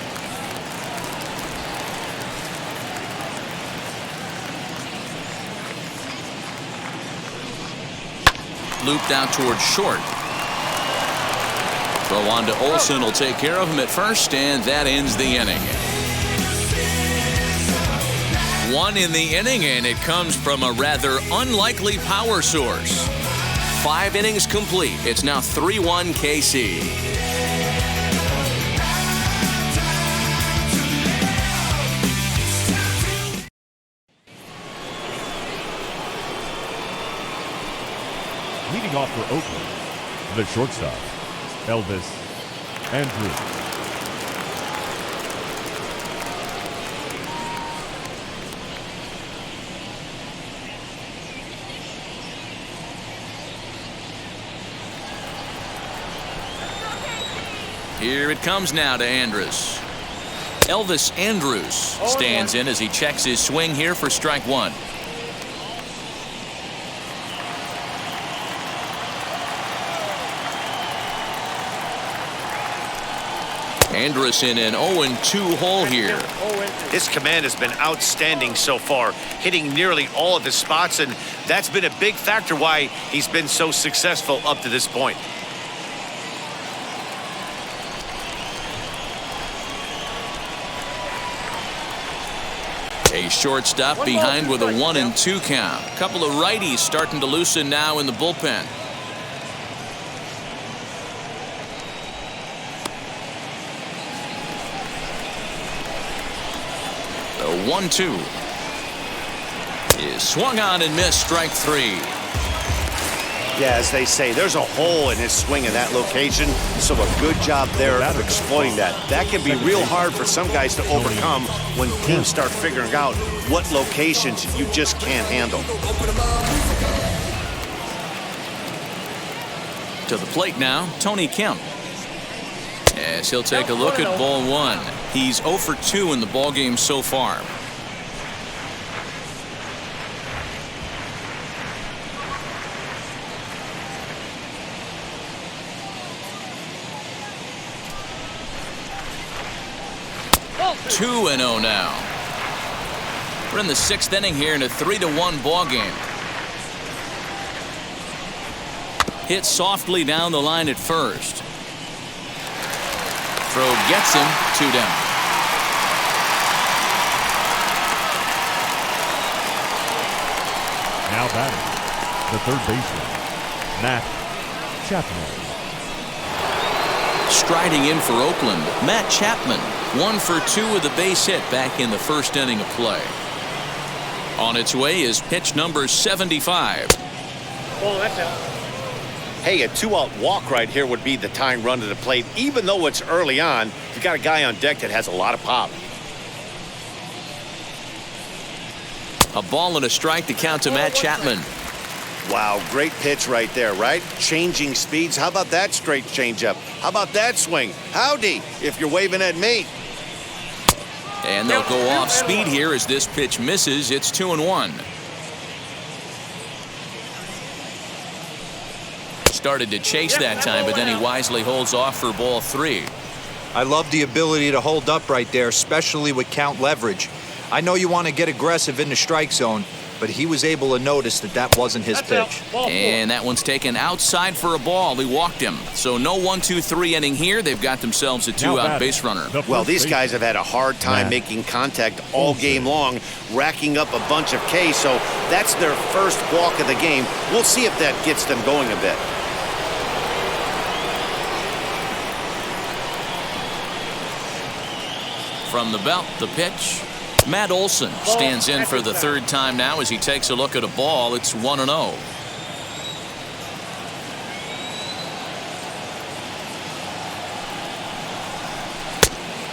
Looped out towards short. Throw on to Olsen will take care of him at first, and that ends the inning. One in the inning, and it comes from a rather unlikely power source. 5 innings complete. It's now 3-1 KC. Leading off for Oakland, the shortstop, Elvis Andrews. Here it comes now to Andrus. Elvis Andrus stands in as he checks his swing here for strike one. Andrus in an 0-2 hole here. His command has been outstanding so far, hitting nearly all of his spots, and that's been a big factor why he's been so successful up to this point. A shortstop behind with a 1-2 count. A couple of righties starting to loosen now in the bullpen. The 1-2 is swung on and missed, strike three. Yeah, as they say, there's a hole in his swing in that location, so a good job there of exploiting that. That can be real hard for some guys to overcome when teams start figuring out what locations you just can't handle. To the plate now, Tony Kemp. As he'll take a look at ball one. He's 0 for 2 in the ballgame so far. Two and 0 now. We're in the 6th inning here in a 3-1 ball game. Hit softly down the line at first. Throw gets him, 2 down. Now batting, the third baseman, Matt Chapman. Striding in for Oakland, Matt Chapman. 1 for 2 with a base hit back in the 1st inning of play. On its way is pitch number 75. Oh, that's out. Hey, a 2-out walk right here would be the tying run to the plate. Even though it's early on, you've got a guy on deck that has a lot of pop. A ball and a strike to count to Matt Chapman. Wow, great pitch right there, right? Changing speeds. How about that straight changeup? How about that swing? Howdy, if you're waving at me. And they'll go off speed here as this pitch misses. It's 2-1. Started to chase that time, but then he wisely holds off for ball 3. I love the ability to hold up right there, especially with count leverage. I know you want to get aggressive in the strike zone, but he was able to notice that that wasn't his pitch. And that one's taken outside for a ball. He walked him. So no 1-2-3 inning here. They've got themselves a two-out base runner. Well, these guys have had a hard time making contact all game long, racking up a bunch of Ks, so that's their first walk of the game. We'll see if that gets them going a bit. From the belt, the pitch. Matt Olson stands in for the third time now as he takes a look at a ball. It's 1-0.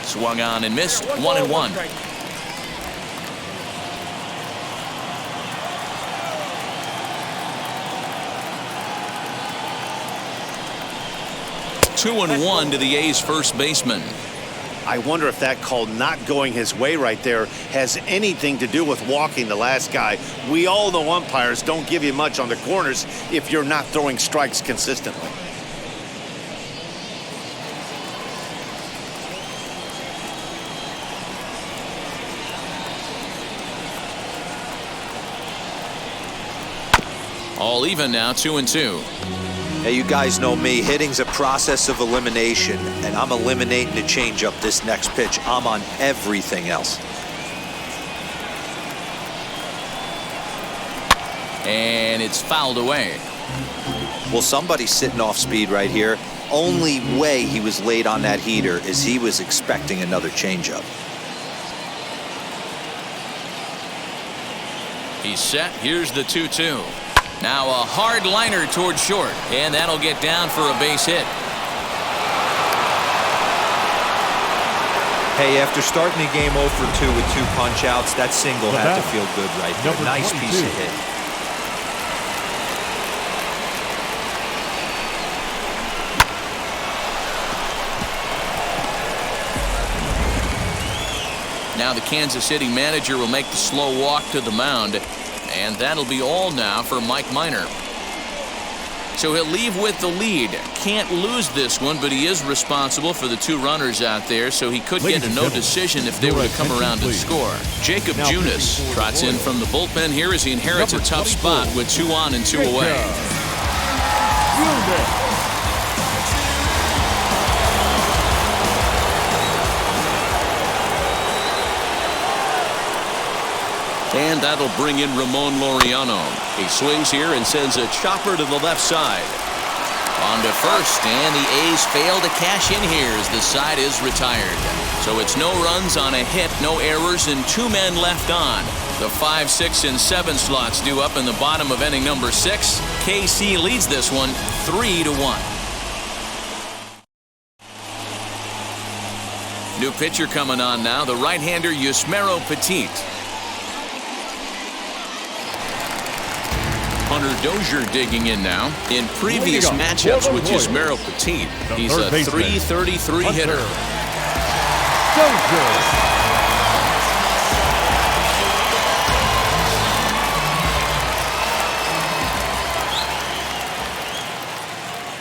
Swung on and missed. 1-1. Two and one to the A's first baseman. I wonder if that call not going his way right there has anything to do with walking the last guy. We all know umpires don't give you much on the corners if you're not throwing strikes consistently. All even now, 2-2. Hey, you guys know me. Hitting's a process of elimination, and I'm eliminating the changeup this next pitch. I'm on everything else. And it's fouled away. Well, somebody's sitting off speed right here. Only way he was late on that heater is he was expecting another changeup. He's set. Here's the 2-2. Now a hard liner toward short, and that'll get down for a base hit. Hey, after starting the game 0 for 2 with 2 punch-outs, that single had to feel good right there. Nice piece of hit. Now the Kansas City manager will make the slow walk to the mound. And that'll be all now for Mike Minor. So he'll leave with the lead. Can't lose this one, but he is responsible for the 2 runners out there, so he could get a no decision if they were to come around and score. Jacob Junis trots in from the bullpen here as he inherits a tough spot with 2 on and 2 away. And that'll bring in Ramon Laureano. He swings here and sends a chopper to the left side. On to first, and the A's fail to cash in here as the side is retired. So it's no runs on a hit, no errors, and 2 men left on. The 5, 6, and 7 slots due up in the bottom of inning number 6. KC leads this one 3-1. New pitcher coming on now, the right-hander Yusmeiro Petit. Hunter Dozier digging in now. In previous matchups with Yusmeiro Petit, he's a .333 hitter.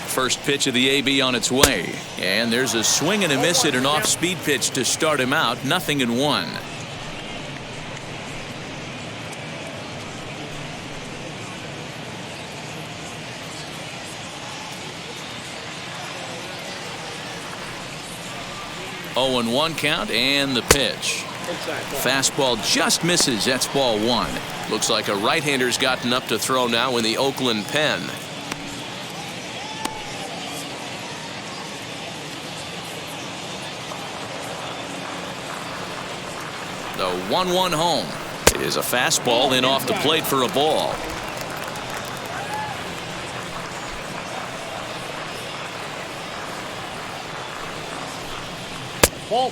First pitch of the AB on its way. And there's a swing and a miss at an off-speed pitch to start him out. 0-1. Oh, 0-1 count, and the pitch. Fastball just misses. That's ball 1. Looks like a right-hander's gotten up to throw now in the Oakland pen. The 1-1 home. It is a fastball in off the plate for a ball.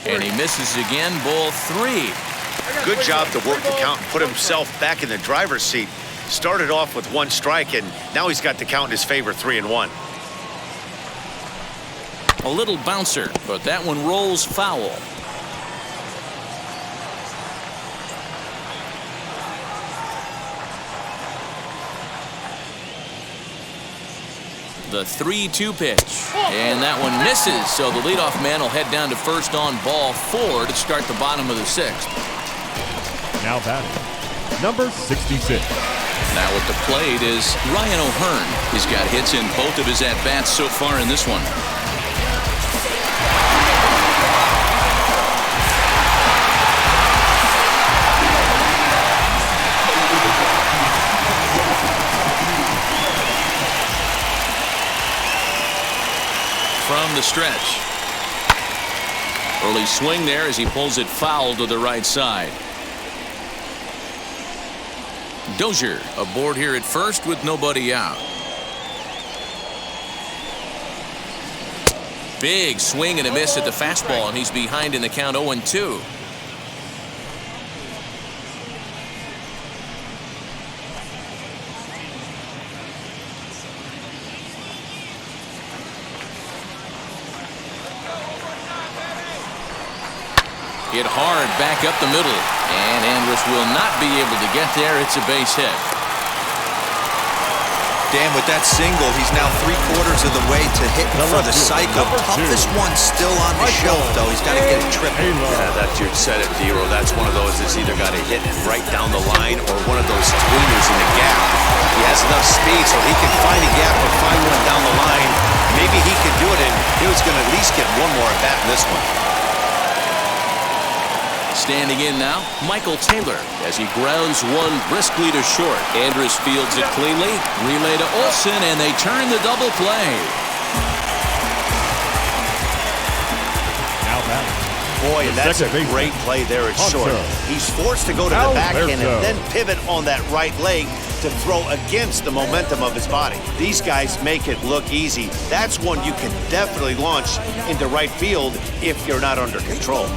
And he misses again. Ball 3. Good job to work the count and put himself back in the driver's seat. Started off with 1 strike, and now he's got the count in his favor, 3-1. A little bouncer, but that one rolls foul. The 3-2 pitch, and that one misses, so the leadoff man will head down to first on ball 4 to start the bottom of the 6th. Now batting, number 66. Now at the plate is Ryan O'Hearn. He's got hits in both of his at-bats so far in this one. From the stretch. Early swing there as he pulls it foul to the right side. Dozier aboard here at first with nobody out. Big swing and a miss at the fastball, and he's behind in the count 0-2. Hit hard back up the middle, and Andrus will not be able to get there. It's a base hit. Dan, with that single, he's now 3/4 of the way to hitting for the cycle. Toughest one still on the shelf, though. He's got to get it triple. Yeah, that's you said it, Dero. That's one of those that's either got to hit right down the line or one of those tweeners in the gap. He has enough speed so he can find a gap or find one down the line. Maybe he could do it, and he was going to at least get one more at bat in this one. Standing in now, Michael Taylor as he grounds one briskly to short. Andrus fields it cleanly. Relay to Olsen, and they turn the double play. Now batting. Boy, and that's a great play there at short. He's forced to go to the backhand and then pivot on that right leg to throw against the momentum of his body. These guys make it look easy. That's one you can definitely launch into right field if you're not under control.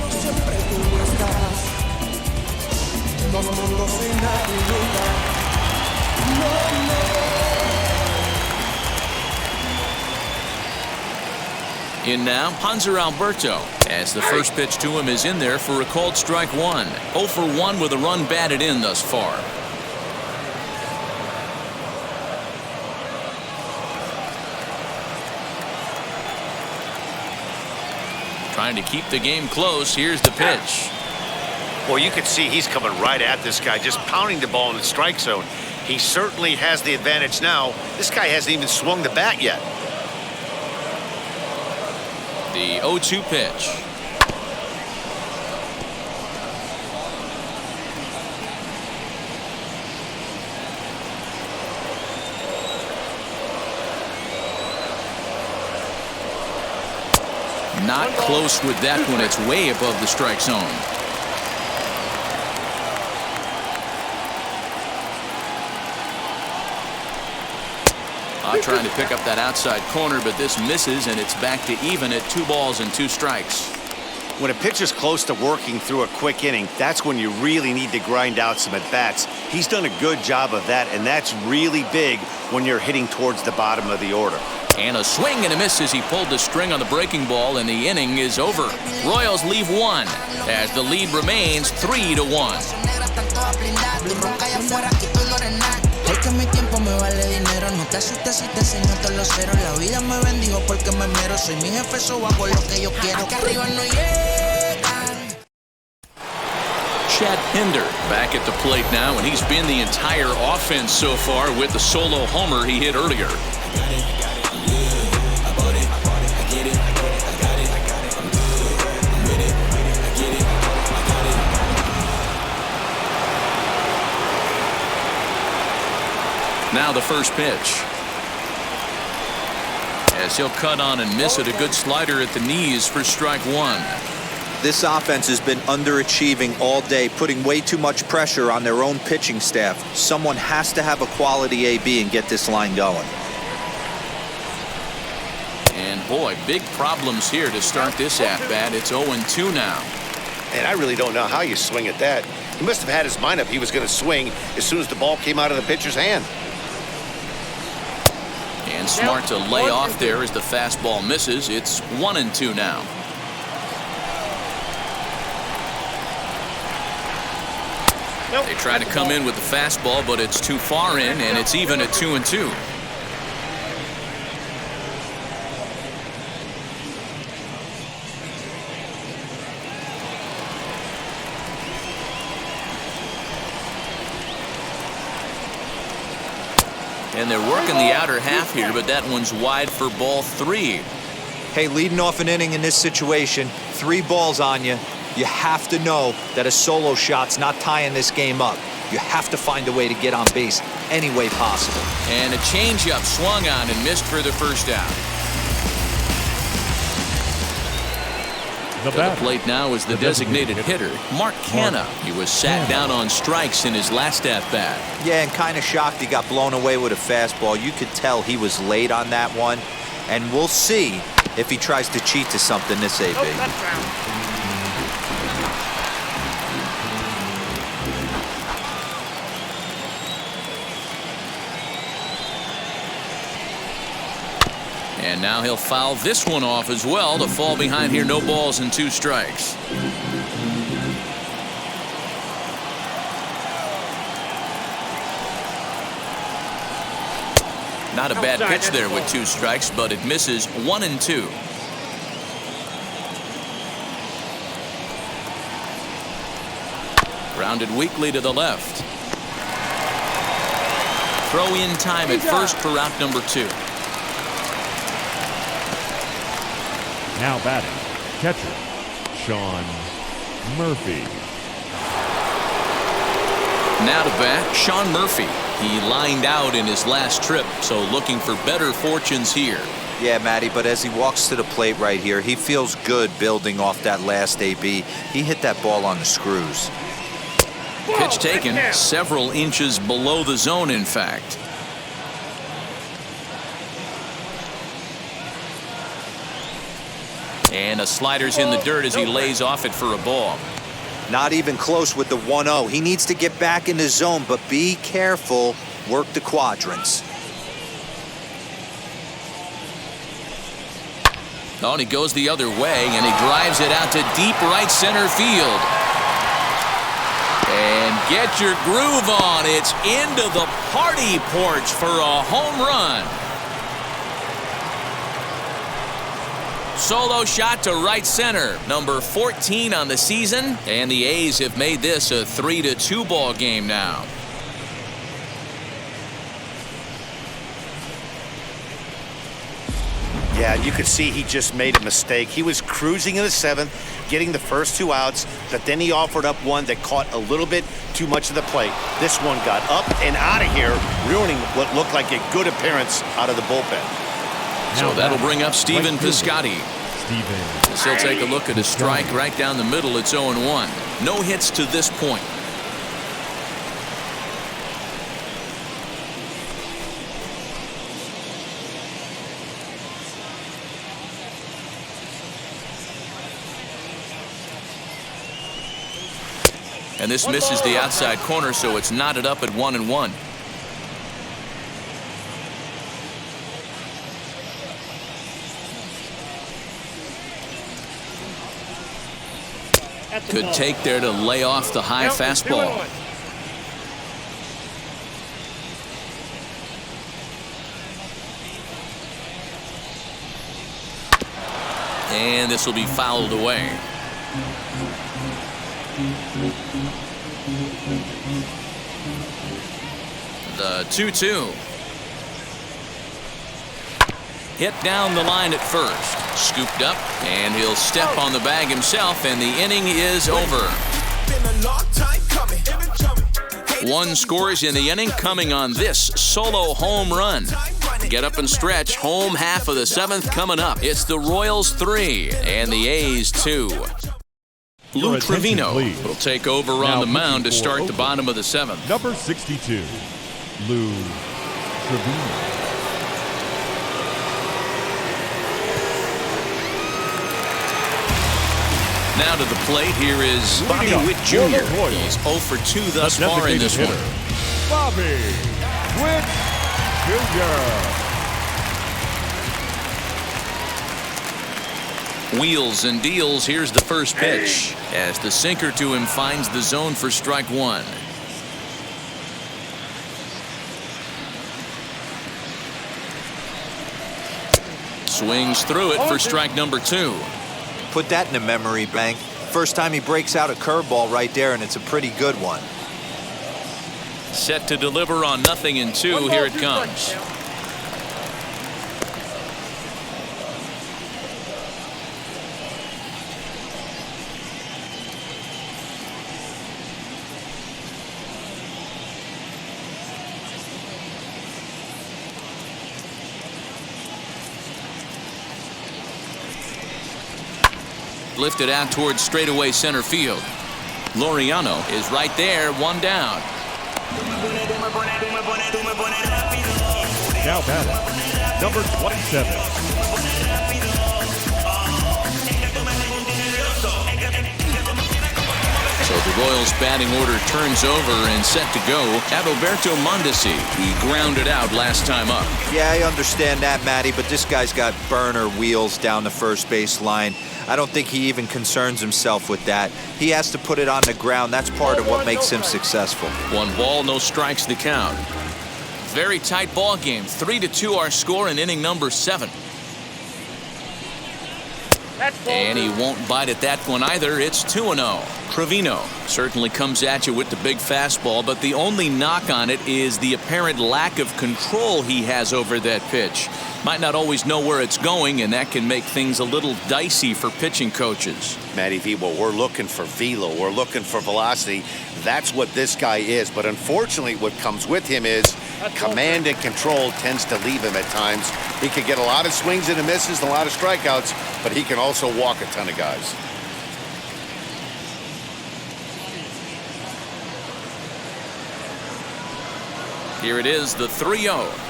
In now, Hanser Alberto, as the first pitch to him is in there for a called strike one. 0 for 1 with a run batted in thus far. Trying to keep the game close. Here's the pitch. Well, you can see he's coming right at this guy, just pounding the ball in the strike zone. He certainly has the advantage now. This guy hasn't even swung the bat yet. The 0-2 pitch. Not close with that one. It's way above the strike zone. Trying to pick up that outside corner, but this misses, and it's back to even at 2 balls and 2 strikes. When a pitcher's close to working through a quick inning, that's when you really need to grind out some at-bats. He's done a good job of that, and that's really big when you're hitting towards the bottom of the order. And a swing and a miss as he pulled the string on the breaking ball, and the inning is over. Royals leave 1 as the lead remains 3-1. Es que mi tiempo me vale dinero. No te asustes si te enseño todos los ceros. La vida me bendijo porque me mero. Soy mi jefe, so hago lo que yo quiero. Acá arriba no llegan. Chad Pinder back at the plate now, and he's been the entire offense so far with the solo homer he hit earlier. Now the first pitch. As he'll cut on and miss it, a good slider at the knees for strike 1. This offense has been underachieving all day, putting way too much pressure on their own pitching staff. Someone has to have a quality AB and get this line going. And boy, big problems here to start this at-bat. It's 0-2 now. And I really don't know how you swing at that. He must have had his mind up he was going to swing as soon as the ball came out of the pitcher's hand. And smart to lay off there as the fastball misses. It's 1-2 now. They try to come in with the fastball, but it's too far in, and it's even at 2-2. And they're working the outer half here, but that one's wide for ball 3. Hey, leading off an inning in this situation, 3 balls on you. You have to know that a solo shot's not tying this game up. You have to find a way to get on base any way possible. And a changeup swung on and missed for the first out. To the plate now is the designated hitter, Mark Canha. He was sat down on strikes in his last at-bat. Yeah, and kind of shocked he got blown away with a fastball. You could tell he was late on that one. And we'll see if he tries to cheat to something this AB. And now he'll foul this one off as well to fall behind here. No balls and 2 strikes. Not a bad pitch there with 2 strikes, but it misses 1 and 2. Grounded weakly to the left. Throw in time at first for out number 2. Now batting, catcher, Sean Murphy. Now to bat, Sean Murphy. He lined out in his last trip, so looking for better fortunes here. Yeah, Matty, but as he walks to the plate right here, he feels good building off that last AB. He hit that ball on the screws. Pitch taken several inches below the zone, in fact. And a slider's in the dirt as he lays off it for a ball. Not even close with the 1-0. He needs to get back in the zone, but be careful. Work the quadrants. Oh, and he goes the other way, and he drives it out to deep right center field. And get your groove on. It's into the party porch for a home run. Solo shot to right center. Number 14 on the season. And the A's have made this a 3-2 ball game now. Yeah, you could see he just made a mistake. He was cruising in the 7th, getting the first 2 outs, but then he offered up one that caught a little bit too much of the plate. This one got up and out of here, ruining what looked like a good appearance out of the bullpen. So that'll bring up Stephen Piscotty. As he'll take a look at a strike right down the middle. It's 0-1. No hits to this point. And this misses the outside corner, so it's knotted up at 1-1. Good take there to lay off the high fastball. And this will be fouled away. The 2-2. Hit down the line at first. Scooped up, and he'll step on the bag himself, and the inning is over. 1 scores in the inning, coming on this solo home run. Get up and stretch. Home half of the 7th coming up. It's the Royals 3 and the A's 2. Lou Trevino will take over on the mound to start the bottom of the 7th. Number 62, Lou Trevino. Now to the plate, here is Bobby Witt Jr. He's 0 for 2 thus far in this one. Bobby Witt Jr. Wheels and deals. Here's the first pitch as the sinker to him finds the zone for strike 1. Swings through it for strike number 2. Put that in a memory bank. First time he breaks out a curveball right there, and it's a pretty good one. Set to deliver on 0-2. Here it comes. Lifted out towards straightaway center field. Laureano is right there, one down. Now batting, number 27. So the Royals batting order turns over and set to go. Adalberto Mondesi, he grounded out last time up. Yeah, I understand that, Matty, but this guy's got burner wheels down the first base line. I don't think he even concerns himself with that. He has to put it on the ground. That's part of what makes him successful. 1 ball, no strikes the count. Very tight ball game. 3-2 our score in inning number 7. And he won't bite at that one either. It's 2-0. Trevino certainly comes at you with the big fastball, but the only knock on it is the apparent lack of control he has over that pitch. Might not always know where it's going, and that can make things a little dicey for pitching coaches. Matty V, well, we're looking for velo. We're looking for velocity. That's what this guy is. But unfortunately, what comes with him is command and control tends to leave him at times. He can get a lot of swings and misses and a lot of strikeouts, but he can also walk a ton of guys. Here it is, the 3-0.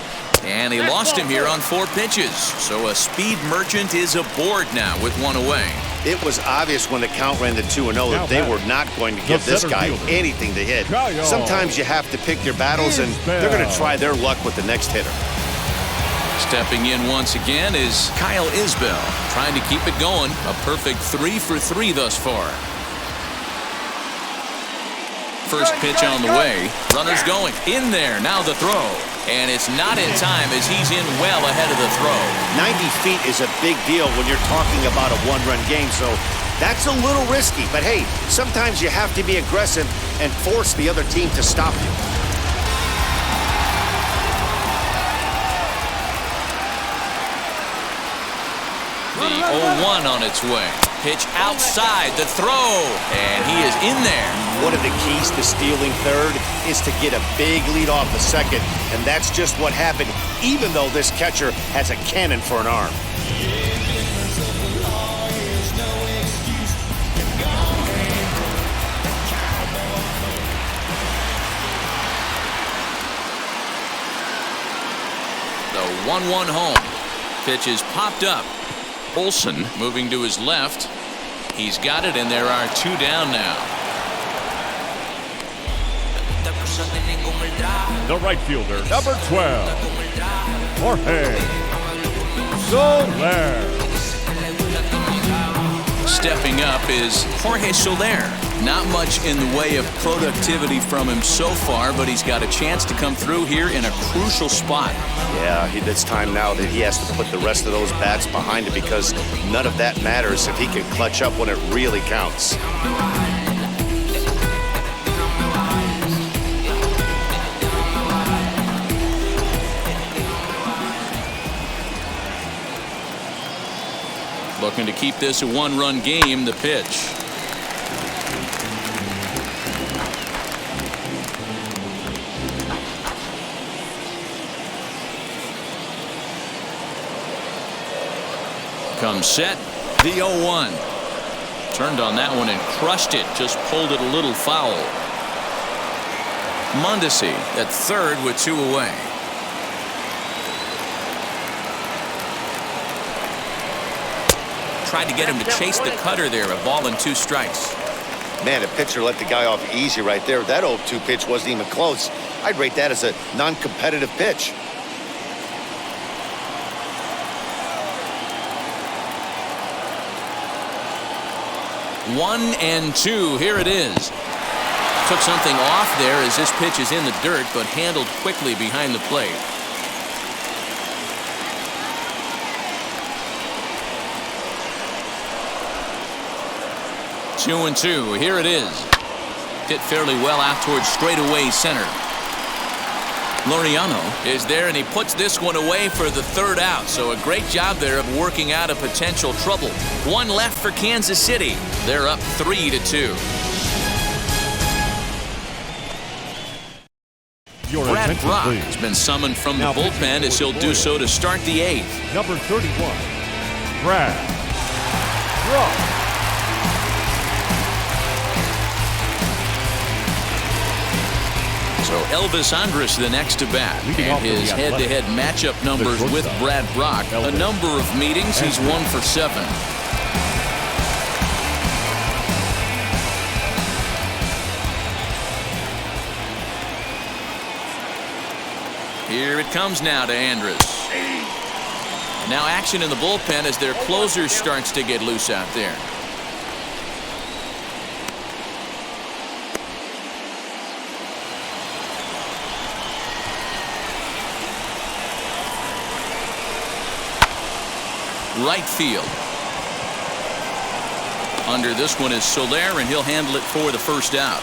And he lost him here on 4 pitches. So a speed merchant is aboard now with 1 away. It was obvious when the count ran to 2-0 that they were not going to give this guy anything to hit. Sometimes you have to pick your battles, and they're going to try their luck with the next hitter. Stepping in once again is Kyle Isbell, trying to keep it going. A perfect 3 for 3 thus far. First pitch on the way. Runners going. In there. Now the throw. And it's not in time as he's in well ahead of the throw. 90 feet is a big deal when you're talking about a 1-run game, so that's a little risky. But hey, sometimes you have to be aggressive and force the other team to stop you. The 0-1 on its way. Pitch outside the throw, and he is in there. One of the keys to stealing third is to get a big lead off the second, and that's just what happened, even though this catcher has a cannon for an arm. The 1-1 home. Pitch is popped up. Olsen moving to his left. He's got it, and there are 2 down now. The right fielder, number 12, Jorge Soler. Stepping up is Jorge Soler. Not much in the way of productivity from him so far, but he's got a chance to come through here in a crucial spot. Yeah, it's time now that he has to put the rest of those bats behind him, because none of that matters if he can clutch up when it really counts. Looking to keep this a 1-run game, the pitch. Comes set, the 0-1. Turned on that one and crushed it, just pulled it a little foul. Mondesi at third with 2 away. Tried to get him to chase the cutter there, a ball and 2 strikes. Man, a pitcher let the guy off easy right there. That 0-2 pitch wasn't even close. I'd rate that as a non-competitive pitch. One and 2, here it is. Took something off there as this pitch is in the dirt, but handled quickly behind the plate. Two and 2, here it is. Hit fairly well out towards straightaway center. Laureano is there, and he puts this one away for the third out. So a great job there of working out a potential trouble. One left for Kansas City. They're up 3-2. Brad Brock has been summoned from the bullpen as he'll do so to start the 8th. Number 31, Brad Brock. So Elvis Andrus the next to bat, and his head-to-head matchup numbers with Brad Brock. A number of meetings, he's 1 for 7. Here it comes now to Andrus. Now action in the bullpen as their closer starts to get loose out there. Right field. Under this one is Soler, and he'll handle it for the first out.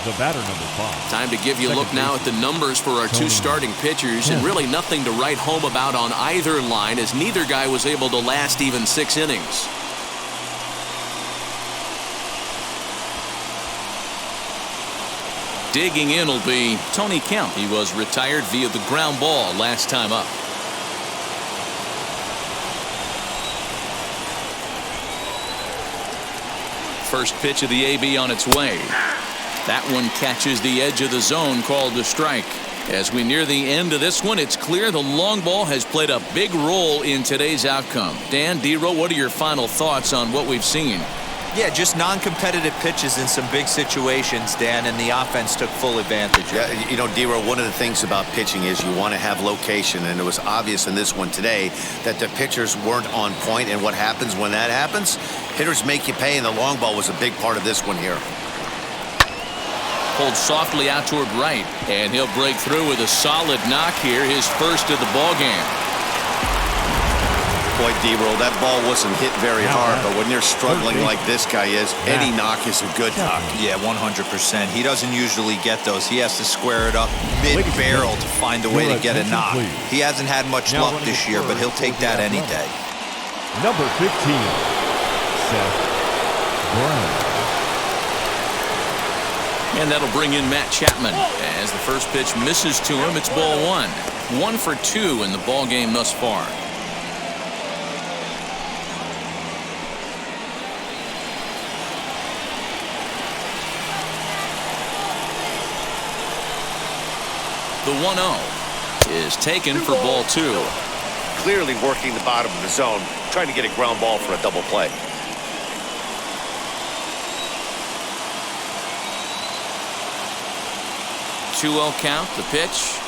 The batter, number 5. Time to give you a look now at the numbers for our two starting pitchers, and really nothing to write home about on either line, as neither guy was able to last even 6 innings. Digging in will be Tony Kemp. He was retired via the ground ball last time up. First pitch of the AB on its way. That one catches the edge of the zone, called a strike. As we near the end of this one, it's clear the long ball has played a big role in today's outcome. Dan, D-Row, what are your final thoughts on what we've seen? Yeah, just non-competitive pitches in some big situations, Dan, and the offense took full advantage. Yeah, you know, D-Row, one of the things about pitching is you want to have location, and it was obvious in this one today that the pitchers weren't on point, and what happens when that happens? Hitters make you pay, and the long ball was a big part of this one here. Pulled softly out toward right, and he'll break through with a solid knock here, his first of the ball game. Boy, D-Roll, that ball wasn't hit very hard, but when you're struggling like this guy is, any knock is a good knock. Yeah, 100%. He doesn't usually get those. He has to square it up mid-barrel to find a way to get a knock. He hasn't had much luck this year, but he'll take that any day. Number 15, Sept Brown. And that'll bring in Matt Chapman. As the first pitch misses to him, it's ball 1. 1 for 2 in the ball game thus far. The 1-0 is taken for ball 2. Clearly working the bottom of the zone, trying to get a ground ball for a double play. .2-0 count, the pitch.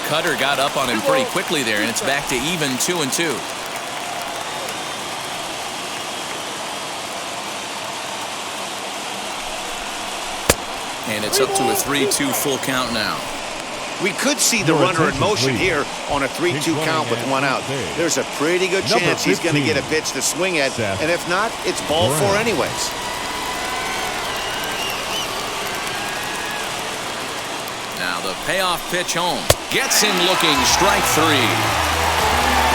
Cutter got up on him pretty quickly there, and it's back to even 2-2. And it's up to a 3-2 full count now. We could see the runner in motion here on a 3-2 count with 1 out. There's a pretty good chance he's going to get a pitch to swing at, and if not, it's ball 4 anyways. Now the payoff pitch home. Gets him looking, strike 3.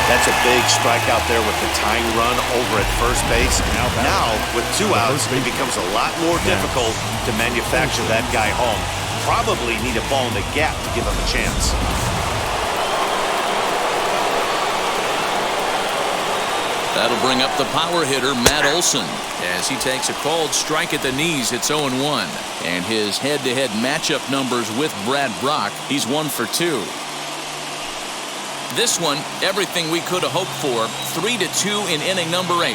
That's a big strikeout there with the tying run over at first base. Now, with 2 outs, it becomes a lot more difficult to manufacture that guy home. Probably need a ball in the gap to give him a chance. That'll bring up the power hitter, Matt Olson. As he takes a called strike at the knees, it's 0-1. And his head-to-head matchup numbers with Brad Brock, he's 1 for 2. This one, everything we could have hoped for. 3-2 in inning number 8.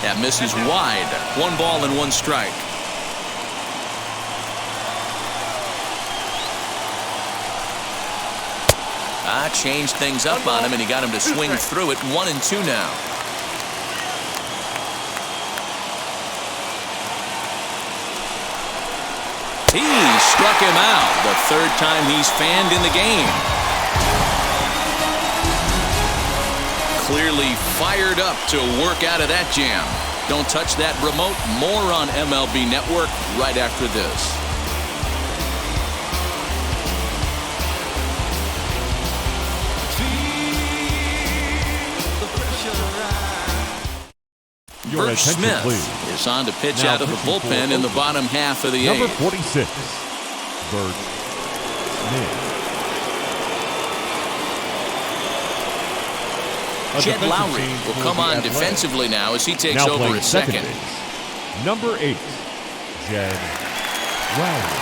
That misses wide. 1 ball and 1 strike. Changed things up on him, and he got him to swing through it. 1-2 now. He struck him out. The third time he's fanned in the game. Clearly fired up to work out of that jam. Don't touch that remote. More on MLB Network right after this. Your Bert attention, Smith please. is on to pitch Now out of the pitching for bullpen in the Oakland. bottom half of the Number eighth. 46, Bert Smith. A Jed defensive Lowry change will for come the on Athletics. defensively now as he takes Now over playing at second. base, number 8, Jed Lowry.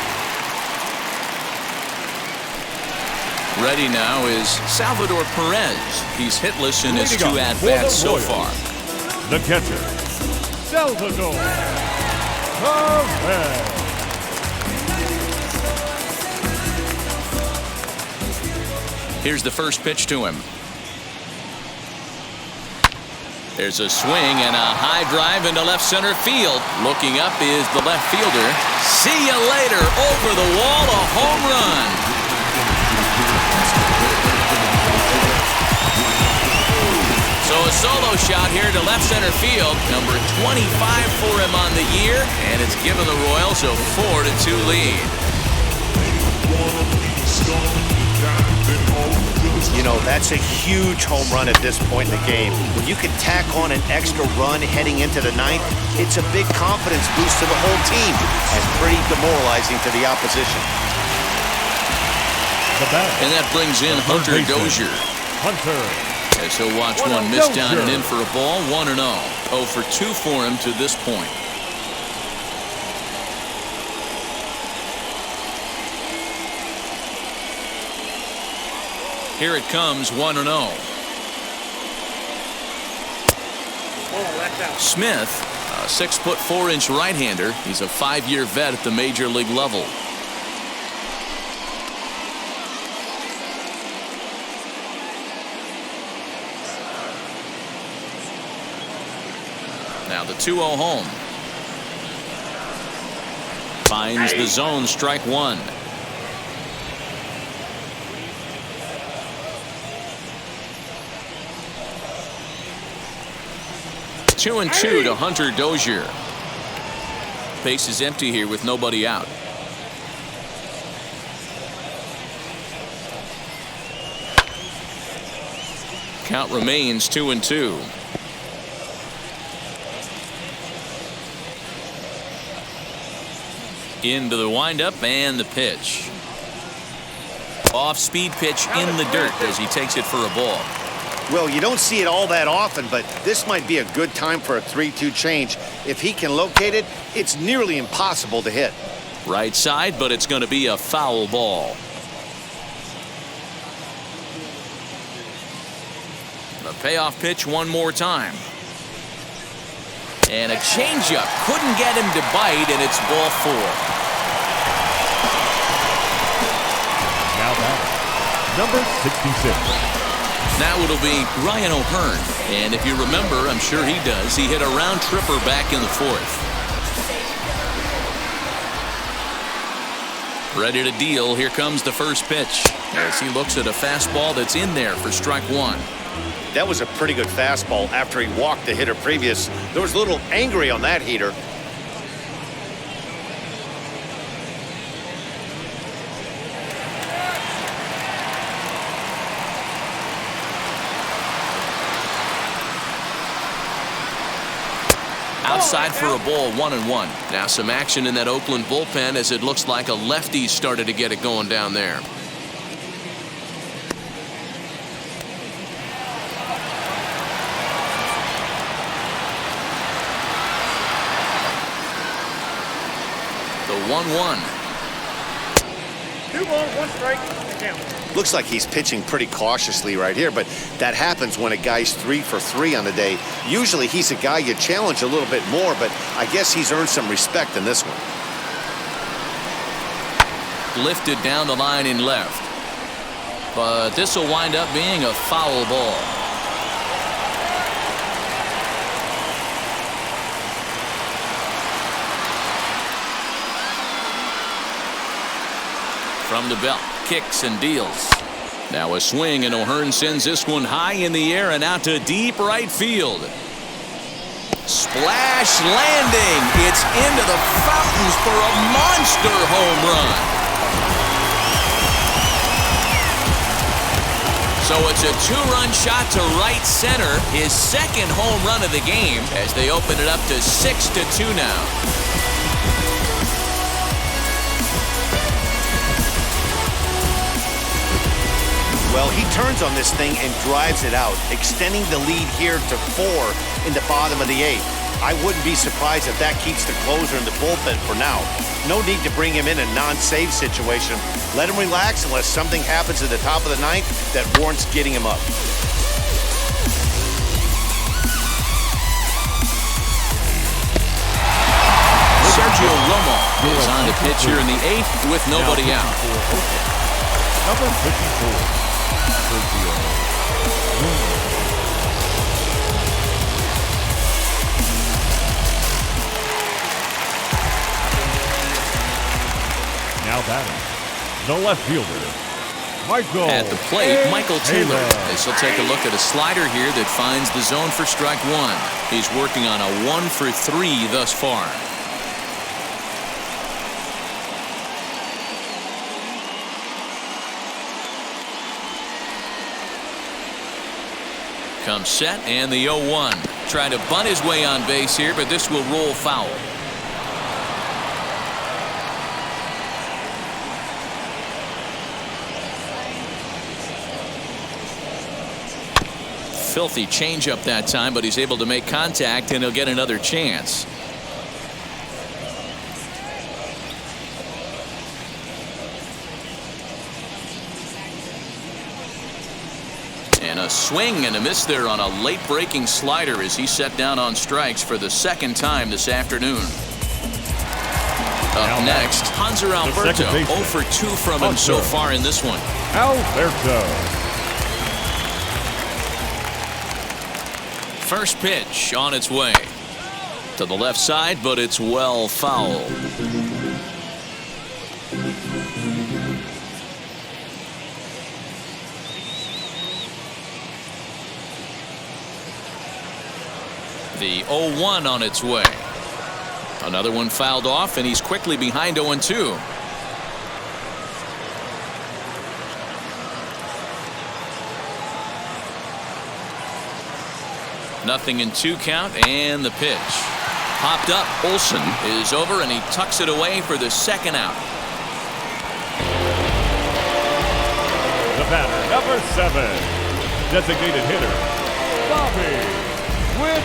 Ready now is Salvador Perez. He's hitless in his Leading 2 up for at-bats the so Royals, far. The catcher, Salvador Perez. Here's the first pitch to him. There's a swing and a high drive into left center field. Looking up is the left fielder. See you later. Over the wall, a home run. So a solo shot here to left center field. Number 25 for him on the year. And it's given the Royals a 4-2 lead. You know, that's a huge home run at this point in the game. When you can tack on an extra run heading into the ninth, it's a big confidence boost to the whole team and pretty demoralizing to the opposition. And that brings in Hunter Dozier. Hunter. As he'll watch one miss down and in for a ball. 1-0. 0 for 2 for him to this point. Here it comes, 1-0. Smith, a 6'4" right-hander. He's a 5-year vet at the major league level. Now the 2-0 home. Finds the zone, strike one. Two and two to Hunter Dozier. Base is empty here with nobody out. Count remains 2-2. Into the windup and the pitch. Off-speed pitch in the dirt as he takes it for a ball. Well, you don't see it all that often, but this might be a good time for a 3-2 change. If he can locate it, it's nearly impossible to hit. Right side, but it's going to be a foul ball. The payoff pitch one more time. And a changeup. Couldn't get him to bite, and it's ball 4. Now back, number 66. Now it'll be Ryan O'Hearn. And if you remember, I'm sure he does, he hit a round tripper back in the 4th. Ready to deal. Here comes the first pitch as he looks at a fastball that's in there for strike one. That was a pretty good fastball after he walked the hitter previous. There was a little angry on that heater. Outside for a ball, 1-1. Now some action in that Oakland bullpen as it looks like a lefty started to get it going down there. The 1-1. 2 balls, 1 strike, the count. Looks like he's pitching pretty cautiously right here, but that happens when a guy's 3 for 3 on the day. Usually he's a guy you challenge a little bit more, but I guess he's earned some respect in this one. Lifted down the line in left. but this will wind up being a foul ball. From the belt, kicks and deals. Now a swing, and O'Hearn sends this one high in the air and out to deep right field. Splash landing. It's into the fountains for a monster home run. So it's a two-run shot to right center, his second home run of the game, as they open it up to 6-2 now. Well, he turns on this thing and drives it out, extending the lead here to 4 in the bottom of the 8th. I wouldn't be surprised if that keeps the closer in the bullpen for now. No need to bring him in a non-save situation. Let him relax unless something happens at the top of the 9th that warrants getting him up. Sergio Romo is on the pitch here in the 8th with nobody out. Number 54. Now batting, the left fielder, Maeko. At the plate, Michael Taylor. As he'll take a look at a slider here that finds the zone for strike 1. He's working on a 1-for-3 thus far. Comes set and the 0-1. Trying to bunt his way on base here, but this will roll foul. Filthy changeup that time, but he's able to make contact and he'll get another chance. And a swing and a miss there on a late breaking slider as he's set down on strikes for the second time this afternoon. Up next, Hanser Alberto. 0-for-2 from him so far in this one. Alberto. First pitch on its way to the left side, but it's well foul. The 0-1 on its way. Another one fouled off, and he's quickly behind 0-2. Nothing in 2 count, and the pitch. Popped up. Olsen is over, and he tucks it away for the second out. The batter, number 7, designated hitter, Bobby Witt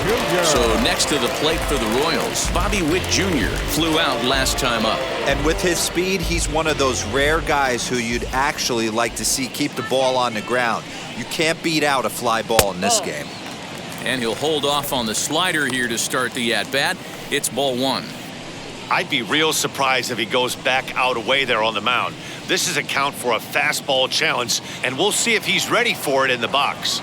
Jr. So next to the plate for the Royals, Bobby Witt Jr. flew out last time up. And with his speed, he's one of those rare guys who you'd actually like to see keep the ball on the ground. You can't beat out a fly ball in this game. And he'll hold off on the slider here to start the at-bat. It's ball 1. I'd be real surprised if he goes back out away there on the mound. This is a count for a fastball challenge, and we'll see if he's ready for it in the box.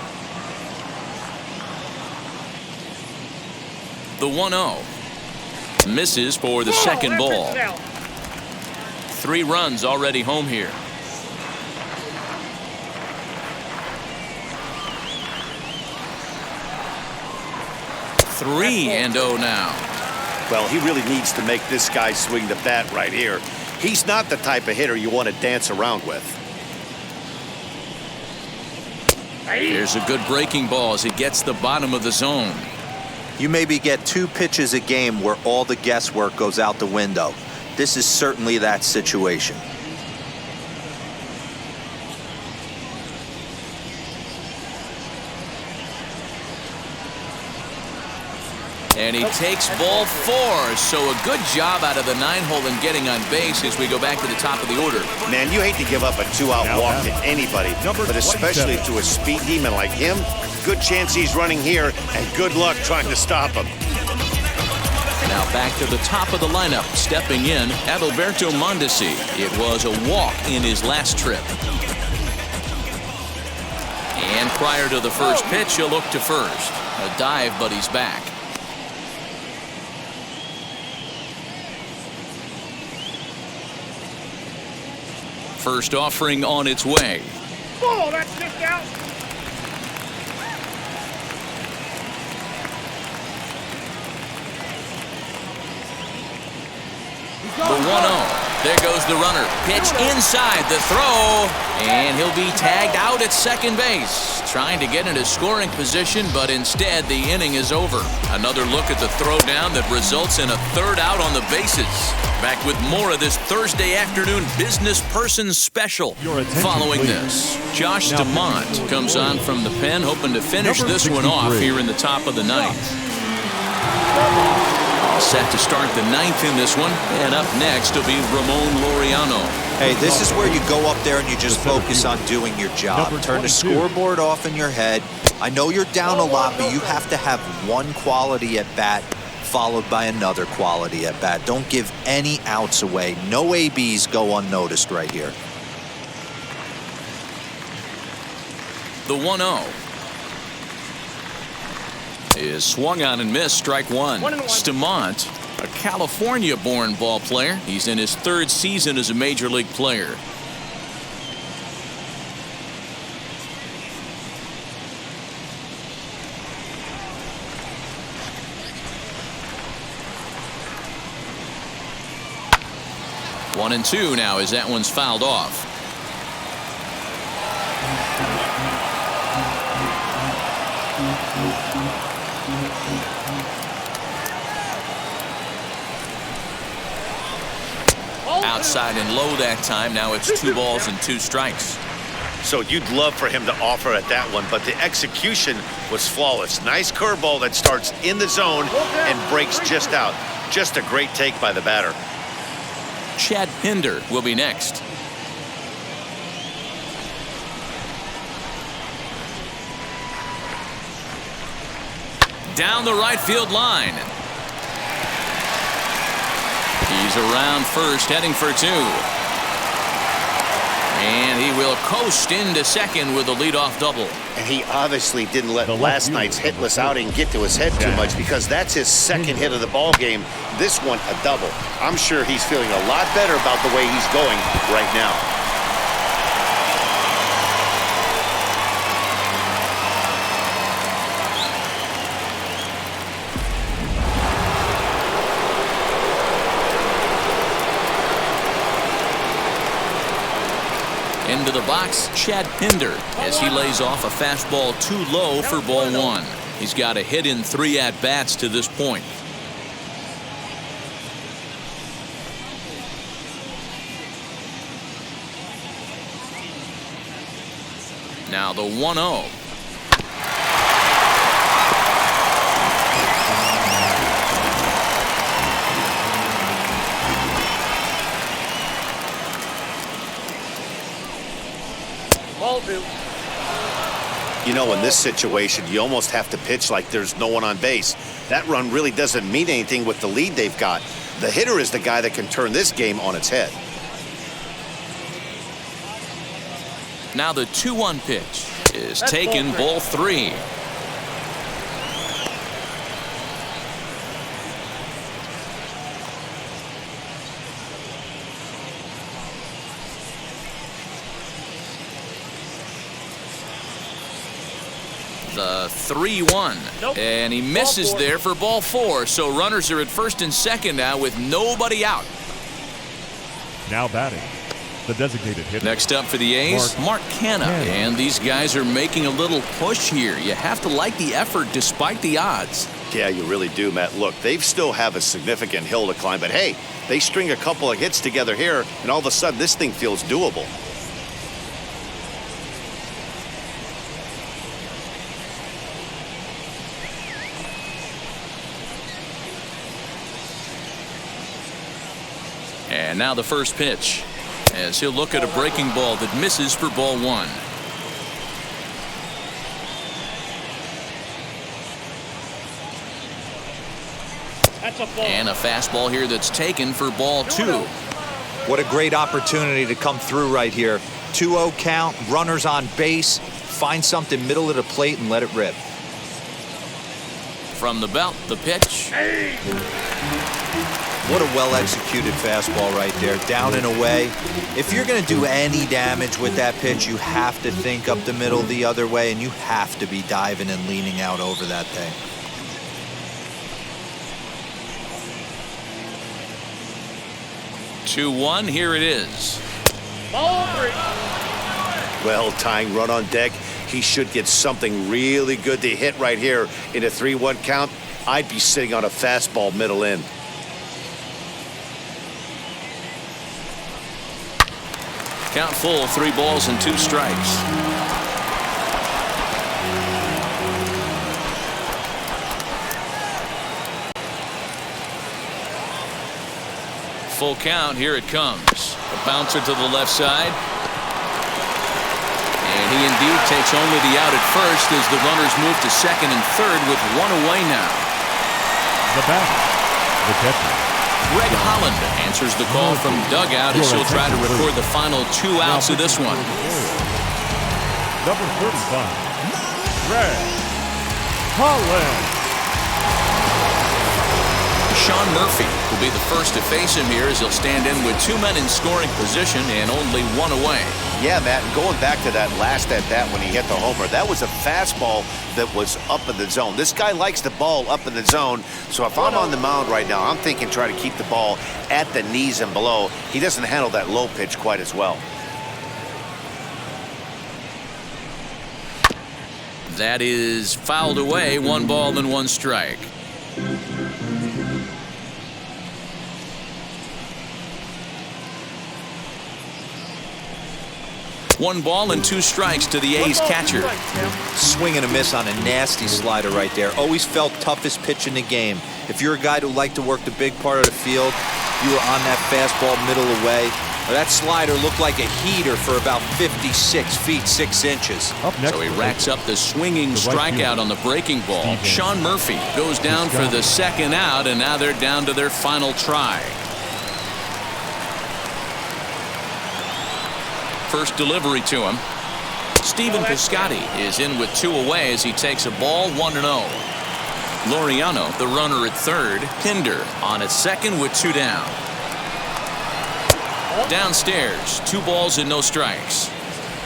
The 1-0. Misses for the second ball. 3 runs already home here. 3-0 now. Well, he really needs to make this guy swing the bat right here. He's not the type of hitter you want to dance around with. Here's a good breaking ball as he gets the bottom of the zone. You maybe get 2 pitches a game where all the guesswork goes out the window. This is certainly that situation. And he takes ball 4. So a good job out of the 9-hole in getting on base as we go back to the top of the order. Man, you hate to give up a 2-out walk to anybody, but especially to a speed demon like him. Good chance he's running here, and good luck trying to stop him. Now back to the top of the lineup, stepping in, Adalberto Mondesi. It was a walk in his last trip. Prior to the first pitch, he'll look to first. A dive, but he's back. First offering on its way. Oh, that's just out. The 1-0. There goes the runner. Pitch inside the throw. And he'll be tagged out at second base. Trying to get into scoring position, but instead the inning is over. Another look at the throwdown that results in a third out on the bases. Back with more of this Thursday afternoon business person special. Following this, Josh DeMont comes on from the pen, hoping to finish this one off here in the top of the ninth. All set to start the ninth in this one, and up next will be Ramon Laureano. Hey, this is where you go up there and you just focus on doing your job. Turn the scoreboard off in your head. I know you're down a lot, but you have to have one quality at bat followed by another quality at bat. Don't give any outs away. No ABs go unnoticed right here. The 1-0 is swung on and missed. Strike one. DeMont, a California-born ball player. He's in his third season as a major league player. One and two now as that one's fouled off. Outside and low that time. Now it's 2 balls and 2 strikes. So you'd love for him to offer at that one, but the execution was flawless. Nice curveball that starts in the zone and breaks just out. Just a great take by the batter. Chad Pinder will be next. Down the right field line. He's around first, heading for 2. And he will coast into second with a leadoff double. And he obviously didn't let last night's hitless outing get to his head too much, because that's his second hit of the ball game. This one a double. I'm sure he's feeling a lot better about the way he's going right now. Into the box, Chad Pinder, as he lays off a fastball too low for ball 1. He's got a hit in 3 at-bats to this point. Now the 1-0. You know, in this situation, you almost have to pitch like there's no one on base. That run really doesn't mean anything with the lead they've got. The hitter is the guy that can turn this game on its head. Now the 2-1 pitch is taken, ball 3. The 3-1, and he misses there for ball 4. So runners are at first and second now with nobody out. Now batting, the designated hitter. Next up for the A's, Mark Canha. And these guys are making a little push here. You have to like the effort despite the odds. Yeah, you really do, Matt. Look, they still have a significant hill to climb, but hey, they string a couple of hits together here, and all of a sudden this thing feels doable. And now the first pitch, as he'll look at a breaking ball that misses for ball 1. And a fastball here that's taken for ball 2. What a great opportunity to come through right here. 2-0 count, runners on base, Find something middle of the plate and let it rip. From the belt, the pitch. What a well-executed fastball right there, down and away. If you're going to do any damage with that pitch, you have to think up the middle the other way, and you have to be diving and leaning out over that thing. Two-one, here it is. Ball three. Well, tying run on deck. He should get something really good to hit right here in a 3-1 count. I'd be sitting on a fastball middle in. Count full, 3 balls and 2 strikes. Full count, here it comes. A bouncer to the left side. And he indeed takes only the out at first as the runners move to second and third with 1 away now. The batter, the catcher. Greg Holland answers the call from dugout as he'll try to record the final 2 outs of this one. Number 35, Greg Holland. Sean Murphy will be the first to face him here as he'll stand in with 2 men in scoring position and only 1 away. Yeah, Matt, and going back to that last at-bat when he hit the homer, that was a fastball that was up in the zone. This guy likes the ball up in the zone, so if I'm on the mound right now, I'm thinking try to keep the ball at the knees and below. He doesn't handle that low pitch quite as well. That is fouled away, 1 ball and 1 strike. One ball and 2 strikes to the A's catcher. Swing and a miss on a nasty slider right there. Always felt toughest pitch in the game. If you're a guy who liked to work the big part of the field, you were on that fastball middle away. That slider looked like a heater for about 56 feet 6 inches. So he racks up the swinging strikeout on the breaking ball. Sean Murphy goes down for the 2nd out, and now they're down to their final try. First delivery to him. Stephen Piscotty is in with 2 away as he takes a ball 1-0. Laureano, the runner at third. Pinder on at second with 2 down. Downstairs, 2 balls and no strikes.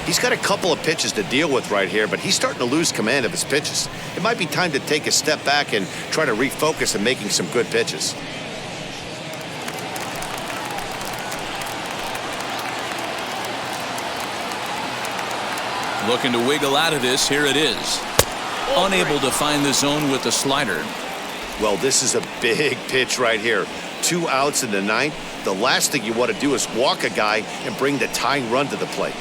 He's got a couple of pitches to deal with right here, but he's starting to lose command of his pitches. It might be time to take a step back and try to refocus on making some good pitches. Looking to wiggle out of this. Here it is. Unable to find the zone with the slider. Well, this is a big pitch right here. 2 outs in the 9th. The last thing you want to do is walk a guy and bring the tying run to the plate.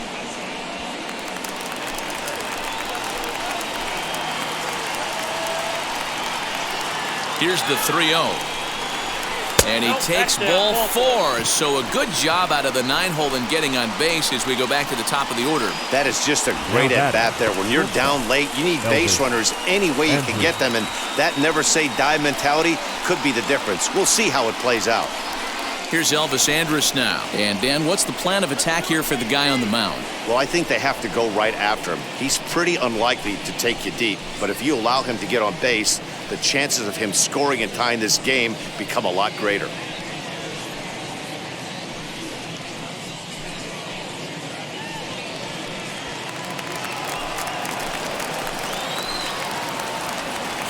Here's the 3-0. And he takes ball 4. So a good job out of the 9-hole in getting on base as we go back to the top of the order. That is just a great at-bat there. When you're down late, you need base runners any way you can get them. And that never-say-die mentality could be the difference. We'll see how it plays out. Here's Elvis Andrus now. And, Dan, what's the plan of attack here for the guy on the mound? Well, I think they have to go right after him. He's pretty unlikely to take you deep. But if you allow him to get on base, the chances of him scoring and tying this game become a lot greater.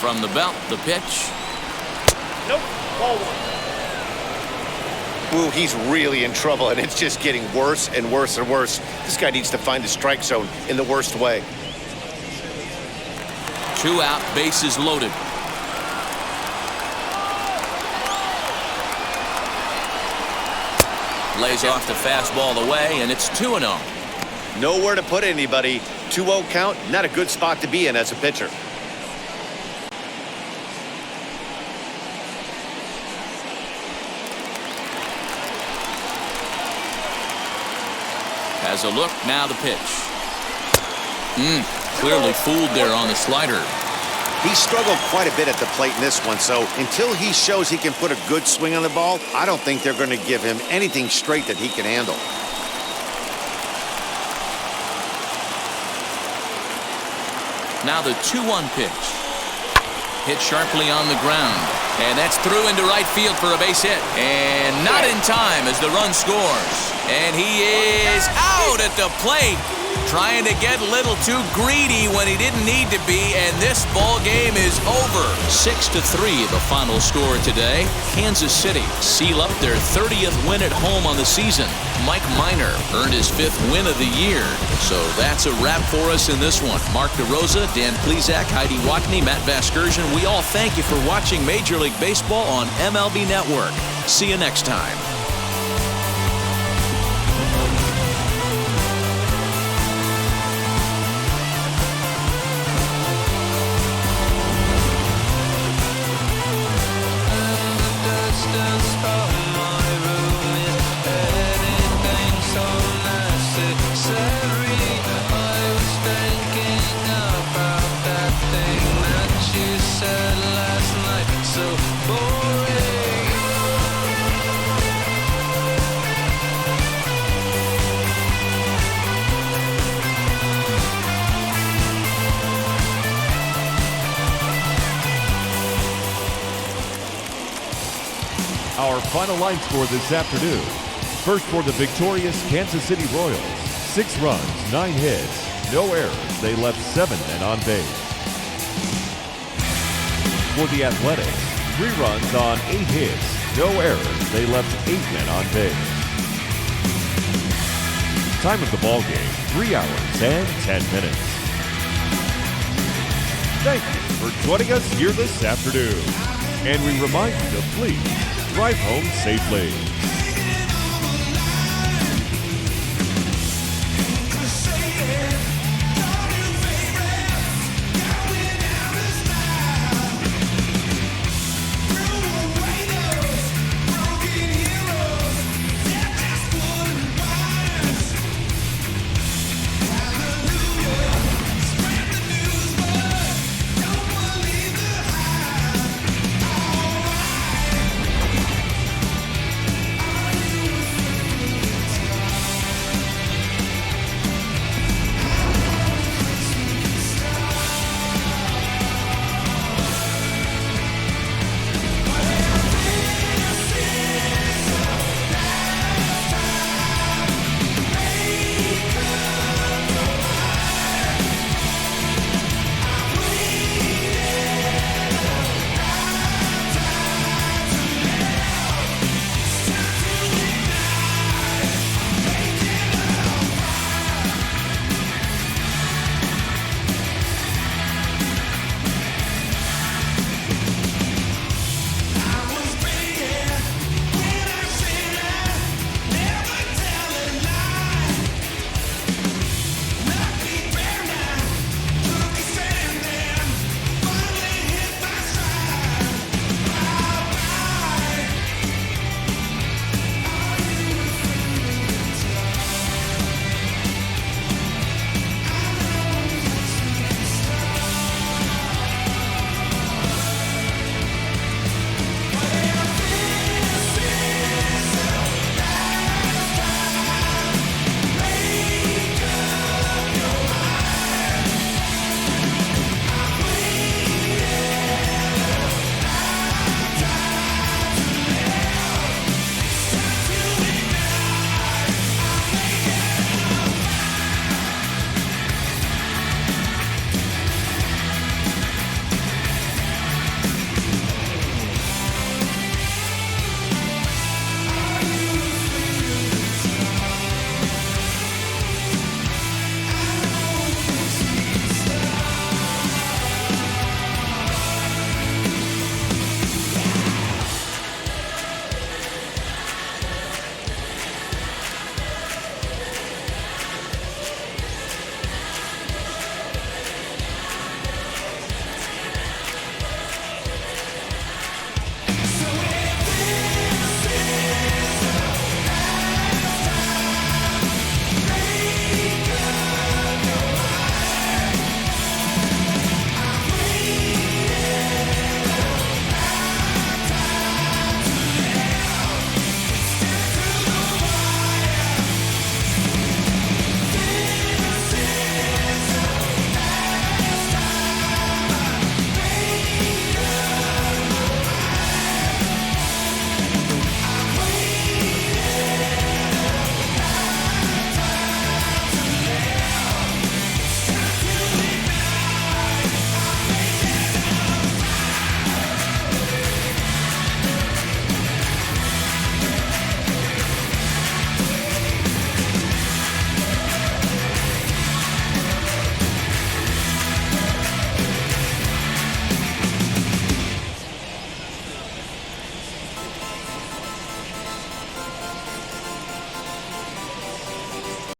From the belt, the pitch. Nope. Ball 1. Ooh, he's really in trouble, and it's just getting worse and worse and worse. This guy needs to find the strike zone in the worst way. 2 out, bases loaded. Lays off the fastball away, and it's 2-0. Nowhere to put anybody. 2-0 count, not a good spot to be in as a pitcher. Has a look, now the pitch. Clearly fooled there on the slider. He struggled quite a bit at the plate in this one, so until he shows he can put a good swing on the ball, I don't think they're going to give him anything straight that he can handle. Now the 2-1 pitch. Hit sharply on the ground. And that's through into right field for a base hit. And not in time as the run scores. And he is out at the plate. Trying to get a little too greedy when he didn't need to be, and this ball game is over. 6-3, the final score today. Kansas City seal up their 30th win at home on the season. Mike Minor earned his 5th win of the year. So that's a wrap for us in this one. Mark DeRosa, Dan Plezak, Heidi Watney, Matt Vasgersian, we all thank you for watching Major League Baseball on MLB Network. See you next time. Our final line score this afternoon. First for the victorious Kansas City Royals. 6 runs, 9 hits, no errors. They left 7 men on base. For the Athletics, 3 runs on 8 hits, no errors. They left 8 men on base. Time of the ball game, 3 hours and 10 minutes. Thank you for joining us here this afternoon. And we remind you to please drive home safely.